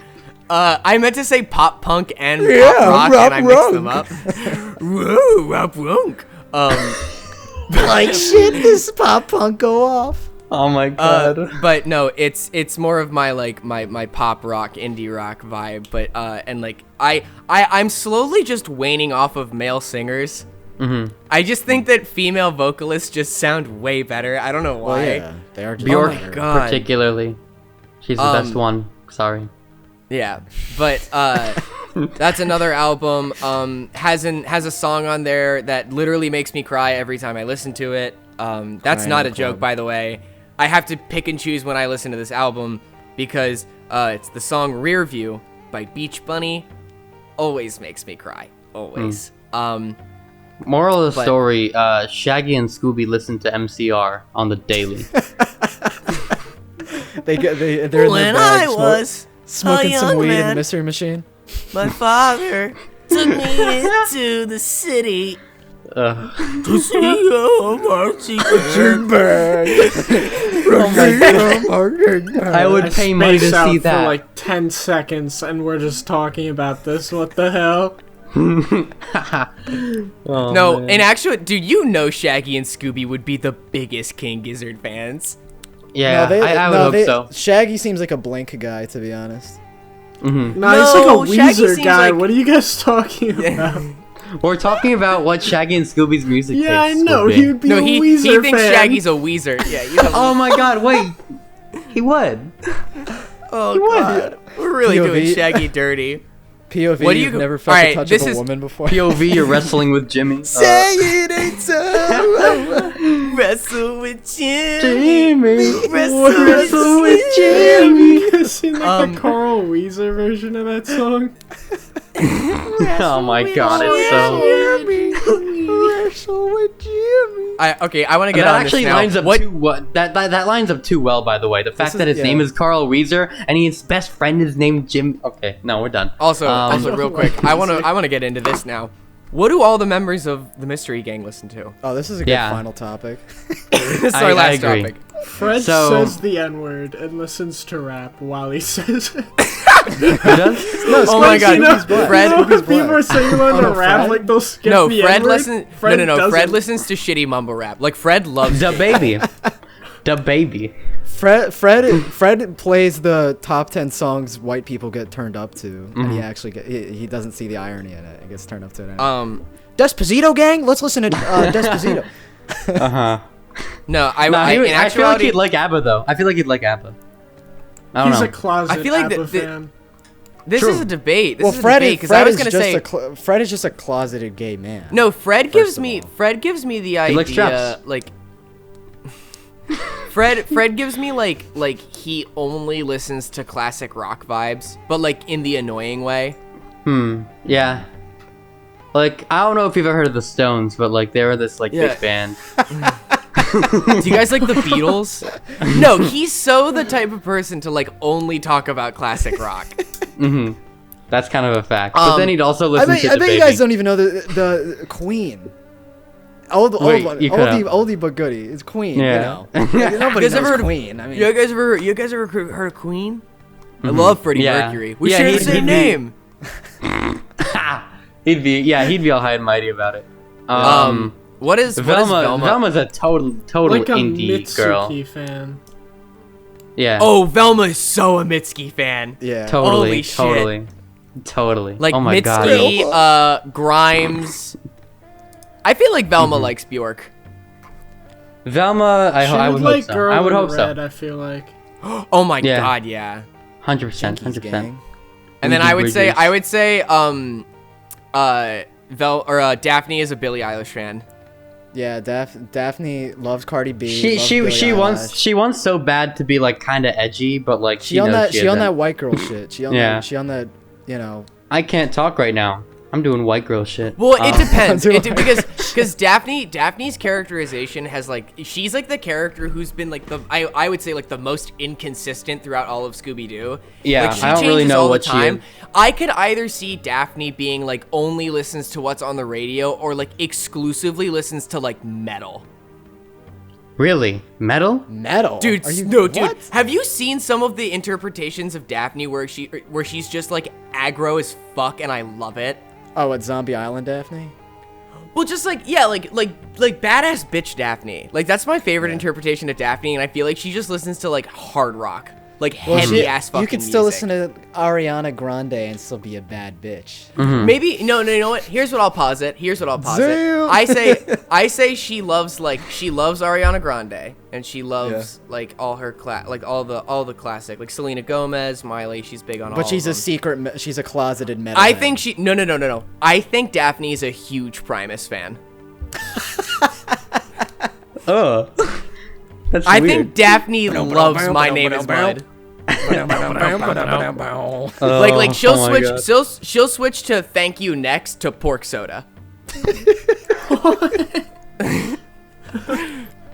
I meant to say pop punk and pop rock, and I mixed them up. Whoa, pop runk. Like shit, this pop punk go off. Oh my god. But no, it's more of my like my pop rock, indie rock vibe. But and like I'm slowly just waning off of male singers. I just think that female vocalists just sound way better. I don't know why. Well, yeah, they are just Bjork, Oh my God. particularly. She's the best one. Sorry. Yeah, but that's another album. Has a song on there that literally makes me cry every time I listen to it. That's Cry in not the a joke, club. by the way. I have to pick and choose when I listen to this album because it's the song "Rear View" by Beach Bunny. Always makes me cry. Always. Moral of the story, Shaggy and Scooby listen to MCR on the daily. they're in When the bag, I was smoking a some young weed in the man, mystery machine. my father took me into the city to see a marching band. I would pay money to Space out see for that. like 10 seconds, and we're just talking about this. What the hell? Oh, No, man. in actual, dude, you know Shaggy and Scooby would be the biggest King Gizzard fans. Yeah, I would hope so. Shaggy seems like a Blink guy, to be honest. Nah, he's No, like a Shaggy Weezer seems guy. like- What are you guys talking about? We're talking about what Shaggy and Scooby's music Yeah, I tastes know. would be. He would be No, a he Weezer thinks fan. Shaggy's a Weezer. Yeah, you know. Oh my god, wait. He would. Oh god, we're really POV. doing Shaggy dirty. POV, What do you you've go- never felt Alright, the touch this of a is woman before. POV, you're wrestling with Jimmy. Say it ain't so. Wrestle with Jimmy. Wrestle with Jimmy. You guys seen like the Carl Weezer version of that song? Oh my god, it's so... Wrestle with Jimmy. I want to get That on actually this now. lines up What? too that lines up too well, by the way. The fact is- that his yeah. name is Carl Weezer and his best friend is named Jim. Okay, no, we're done. Also, Um, real quick, I want to get into this now. What do all the members of the Mystery Gang listen to? Oh, this is a good Yeah. final topic. This is I our last agree. topic. Fred So- says the N-word and listens to rap while he says it. Who does? No, Oh my god, You know, Fred. you know when people are saying on no, the rap, Fred? like they'll skip No, the Fred N-word? listens. No. Fred doesn't. listens to shitty mumble rap. Like Fred loves The it. baby. The baby. Fred plays the top 10 songs white people get turned up to, and he actually he doesn't see the irony in it. He gets turned up to it. Anyway. Despacito gang, let's listen to Despacito. No, I feel like actuality, he'd like ABBA though. I feel like he'd like ABBA. I don't He's know. a closet I feel like ABBA the- fan. this True. is a debate. This Well, is a Fred debate because I was gonna say Fred is just a closeted gay man. no. Fred First gives of me all. Fred gives me the likes idea straps. like Fred gives me like he only listens to classic rock vibes, but like in the annoying way. Yeah. Like, I don't know if you've ever heard of the Stones, but like they were this like Yeah. big band. Do you guys like the Beatles? No, he's so the type of person to like only talk about classic rock. That's kind of a fact. But then he'd also listen to I the bet baby. you guys don't even know the Queen. Old Wait, one, you could have. oldie but goodie. It's Queen. Yeah. You know? Nobody guys ever knows heard of- Queen. I mean, You guys ever heard of Queen? I love Freddie Yeah. Mercury. We Yeah, share the he'd same be- name. He'd be all high and mighty about it. What is Velma? Velma's a total Like a indie girl. Mitsuki fan. Yeah. Oh, Velma is so a Mitski fan. yeah. totally, holy shit. totally. Like oh my god. Mitski, Grimes. I feel like Velma likes Bjork. Velma, She I would like hope so. Girl I would in hope Red, so. I feel like. Oh my Yeah. god, yeah. 100%, Jinkies 100%. gang. And then Weezy I Bridges. would say, Daphne is a Billie Eilish fan. Yeah, Daphne loves Cardi B. loves Billie She Eilish. wants so bad to be like kind of edgy, but like She on knows that she on isn't. that white girl shit. She on Yeah. that she on that, you know. I can't talk right now. I'm doing white girl shit. Well, it depends. Do Because Daphne's characterization has like she's like the character who's been like I would say like the most inconsistent throughout all of Scooby-Doo. Yeah, like, she I don't really changes know all what the she time. is. I could either see Daphne being like only listens to what's on the radio or like exclusively listens to like metal. Really? Metal? Metal. Dude, Are you, dude. what? Have you seen some of the interpretations of Daphne where she's just like aggro as fuck and I love it? Oh, at Zombie Island, Daphne? Well, just like yeah, like badass bitch Daphne. Like that's my favorite interpretation of Daphne, and I feel like she just listens to like hard rock. like heavy ass fucking You can still music. listen to Ariana Grande and still be a bad bitch. Maybe no, you know what? Here's what I'll posit. Damn. I say she loves Ariana Grande and she loves like all her all the classic like Selena Gomez, Miley. She's big on all. But she's of them. she's a closeted metal. I think she no. I think Daphne's a huge Primus fan. Oh. That's I weird. think Daphne loves My Name Is Bud. Like she'll switch to Thank You Next to Pork Soda.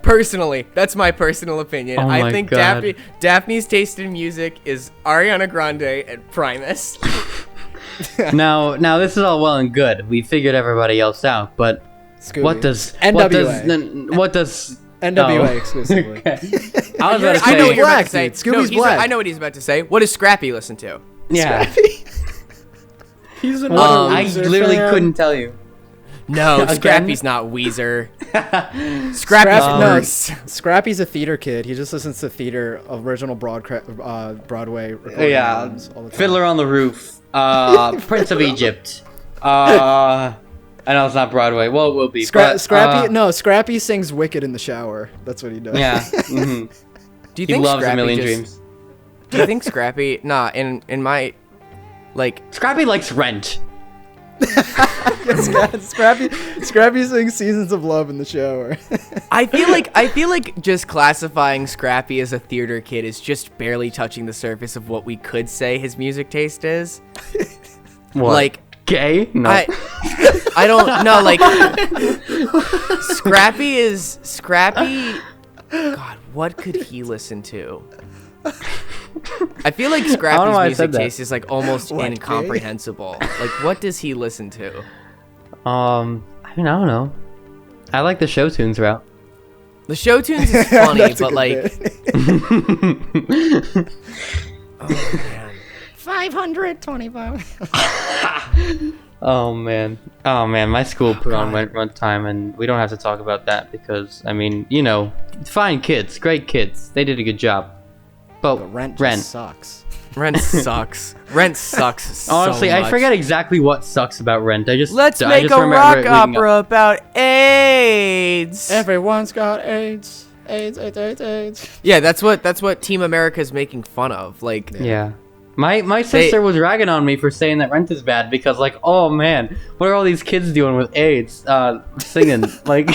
Personally, that's my personal opinion. Oh I my think God. Daphne's taste in music is Ariana Grande and Primus. Now this is all well and good. We figured everybody else out, but Scooby. what does NWA Oh. exclusively. Okay. I was about to I know say, what you're about to Black, say. dude. Scooby's No, black. I know what he's about to say. What does Scrappy listen to? yeah. He's an I Weezer literally fan. couldn't tell you. No, Again? Scrappy's not Weezer. Scrappy's No, worse. Scrappy's a theater kid. He just listens to theater, original Broadway recording albums all the time. Fiddler on the Roof, Prince of Egypt. I know it's not Broadway. Well, it will be. but, Scrappy sings Wicked in the shower. That's what he does. Yeah. hmm Do you He think loves Scrappy A Million just, Dreams. Do you think Scrappy? Nah, in my, like, Scrappy likes Rent. Scrappy sings Seasons of Love in the shower. I feel like just classifying Scrappy as a theater kid is just barely touching the surface of what we could say his music taste is. What? Like, Gay? No. I don't know. Like, Scrappy. God, what could he listen to? I feel like I don't know why I Scrappy's said music that. taste is like almost What, gay? incomprehensible. Like, what does he listen to? I mean, I don't know. I like the Showtunes route. The Showtunes is funny, That's a but good like, bit. oh man. 525. Oh man, my school put on rent time, and we don't have to talk about that because I mean, you know, fine kids, great kids, they did a good job. But But rent sucks. Rent sucks. Rent sucks. Honestly, so I much. forget exactly what sucks about Rent. Let's I make just a remember rock reading up- opera about AIDS. Everyone's got AIDS. AIDS. Yeah, that's what Team America is making fun of. Like, Yeah. My sister was ragging on me for saying that Rent is bad because, like, oh man, what are all these kids doing with AIDS? Singing, like.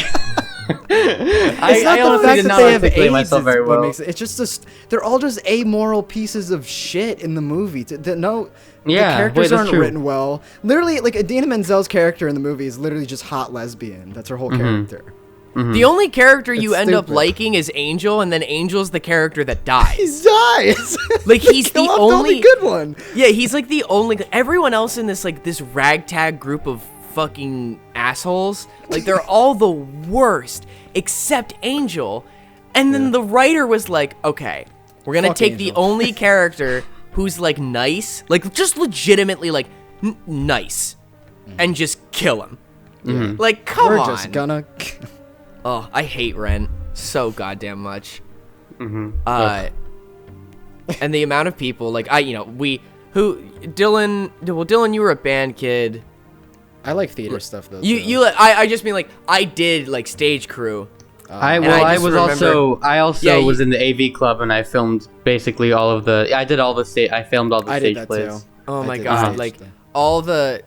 It's not I the honestly fact did that not they have articulate AIDS myself is very what well. makes it. It's just they're all just amoral pieces of shit in the movie. The Yeah, characters wait, that's aren't true. written well. Literally, like Idina Menzel's character in the movie is literally just hot lesbian. That's her whole character. the only character you It's end up stupid. liking is Angel, and then Angel's the character that dies. He dies. Like, he's Kill the off only good one. Yeah, he's like the only. Everyone else in this this ragtag group of fucking assholes, like they're all the worst except Angel. And then the writer was like, "Okay, we're gonna Fuck take the Angel. only character who's like nice, like just legitimately like nice, and just kill him." Like, come We're on. just gonna. Oh, I hate Rent so goddamn much. And the amount of people, like, Dylan, you were a band kid. I like theater stuff though. I just mean, like, I did, like, stage crew. I just was in the AV club and I filmed basically all of the. I filmed all the I did stage that plays. too. Oh I my did god, stage like, stuff. all the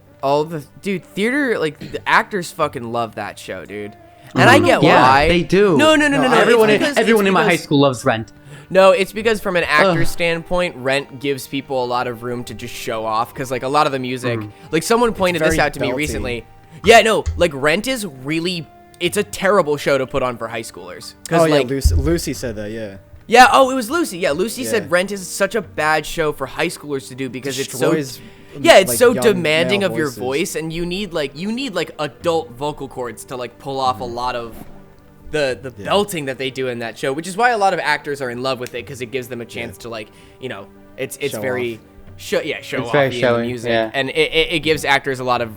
dude, theater, like, the actors fucking love that show, dude. And I get Yeah, why. they do. No. Everyone It's in my high because- school loves Rent. No, it's because from an actor's standpoint, Rent gives people a lot of room to just show off. Because, like, a lot of the music, like, someone pointed this very out to me belty. recently. Yeah, no, like, Rent is really, it's a terrible show to put on for high schoolers. Cause, Oh yeah, like, Lucy said that. Yeah. yeah, oh, it was Lucy. Yeah, Lucy Yeah. said Rent is such a bad show for high schoolers to do because Destroys, it's like, so young demanding male of your voices. voice, and you need like adult vocal cords to like pull off a lot of the belting that they do in that show, which is why a lot of actors are in love with it because it gives them a chance to, like, you know, it's Show very off. show It's off very the showy, music, yeah. and it gives actors a lot of.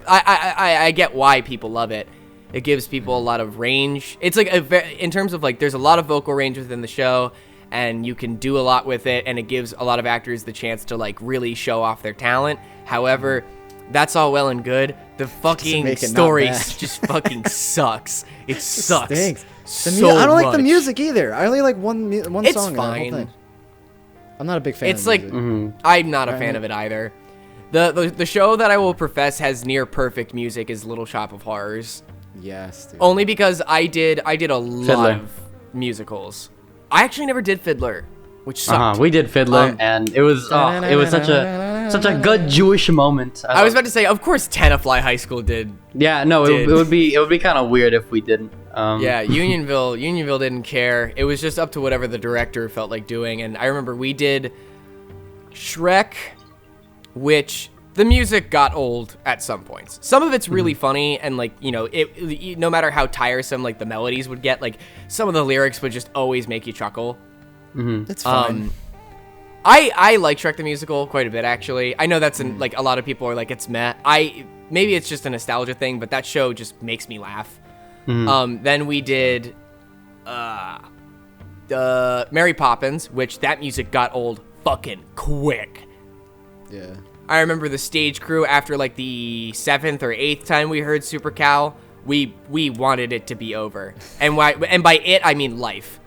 I get why people love it. It gives people a lot of range. It's like in terms of, like, there's a lot of vocal range within the show, and you can do a lot with it, and it gives a lot of actors the chance to like really show off their talent. However, that's all well and good. The fucking make it not story bad. just fucking sucks. It sucks. Stinks. So I don't like the much. music either. I only like one It's song in the whole fine. thing. I'm not a big fan It's of like music. I'm not a fan of it either. The show that I will profess has near perfect music is Little Shop of Horrors. Yes, dude. Only because I did a lot Fiddler. of musicals. I actually never did Fiddler, which sucked. We did Fiddler, and it was such a good Jewish moment. I was about to say, of course, Tenafly High School did. Yeah, no, it would be kind of weird if we didn't. Yeah, Unionville didn't care. It was just up to whatever the director felt like doing. And I remember we did Shrek, which the music got old at some points. Some of it's really funny, and like, you know, it no matter how tiresome like the melodies would get, like some of the lyrics would just always make you chuckle. It's fine. I like Shrek the Musical quite a bit, actually. I know that's like a lot of people are like, it's meh. Maybe it's just a nostalgia thing, but that show just makes me laugh. Then we did Mary Poppins, which that music got old fucking quick. Yeah. I remember the stage crew after like the 7th or 8th time we heard Super Cow, we wanted it to be over. And by it I mean life.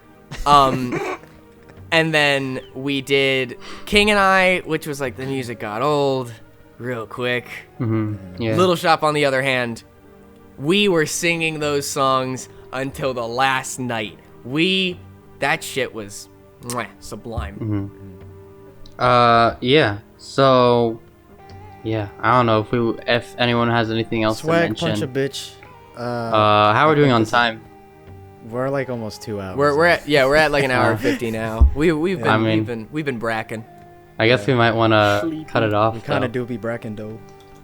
And then we did King and I, which was like the music got old real quick. Yeah. Little Shop, on the other hand, we were singing those songs until the last night. That shit was sublime. Yeah. So, yeah, I don't know if anyone has anything else to Swag mention. punch a bitch. How are we doing on time? We're like almost 2 hours. We're at like an hour and 50 now. We've been bracking. I guess we might want to cut it off. We kind of though. do be bracken though.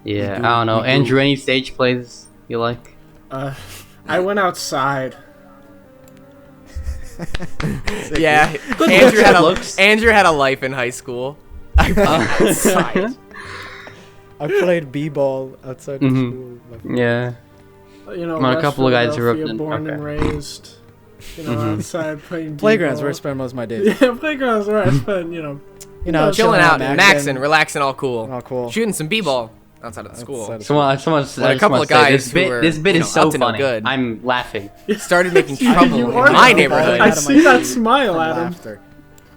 Yeah, do- I don't know. we do. Andrew, any stage plays you like? I went outside. Yeah, Andrew had a life in high school. I went outside. I played b-ball outside of school. Yeah. You know, Well, a couple of guys who Philadelphia, ripped in. born and raised. You know, outside playing Playgrounds b-ball. where I spend most of my days. Yeah, playgrounds where I spend, you know, Chilling out, Maxing. maxing, relaxing, all cool. All cool. Shooting some b-ball outside of the school. Outside of Someone Well, a couple of guys who were, this bit you is know, so up to no funny. good. I'm laughing. Started making trouble You in are my trouble. neighborhood. I Out of my see that seat smile, from Adam. laughter.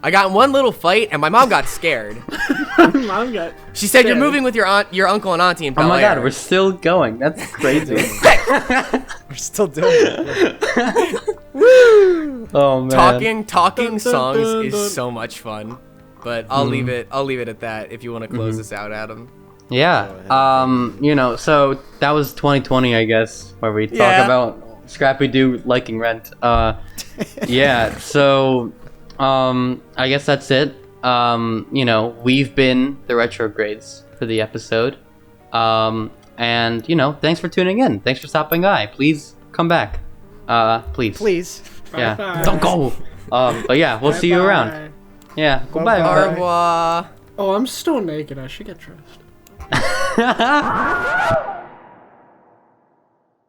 I got in one little fight, and my mom got scared. Mom got She said, "You're scared. moving with your uncle and auntie in Oh Bel my Air." god, we're still going. That's crazy. We're still doing it. Oh man. Talking Dun, dun, songs dun, dun. is so much fun. But I'll leave it at that. If you want to close this out, Adam. Yeah. You know, so that was 2020, I guess, where we talk Yeah. about Scrappy-Doo liking Rent. Yeah. So, I guess that's it. You know, we've been the Retrogrades for the episode. And you know, thanks for tuning in. Thanks for stopping by. Please come back. Please. Please. Yeah. Bye-bye. Don't go. But yeah, we'll see you around. Bye-bye. Yeah. Goodbye. Bye-bye. Au revoir. Oh, I'm still naked. I should get dressed.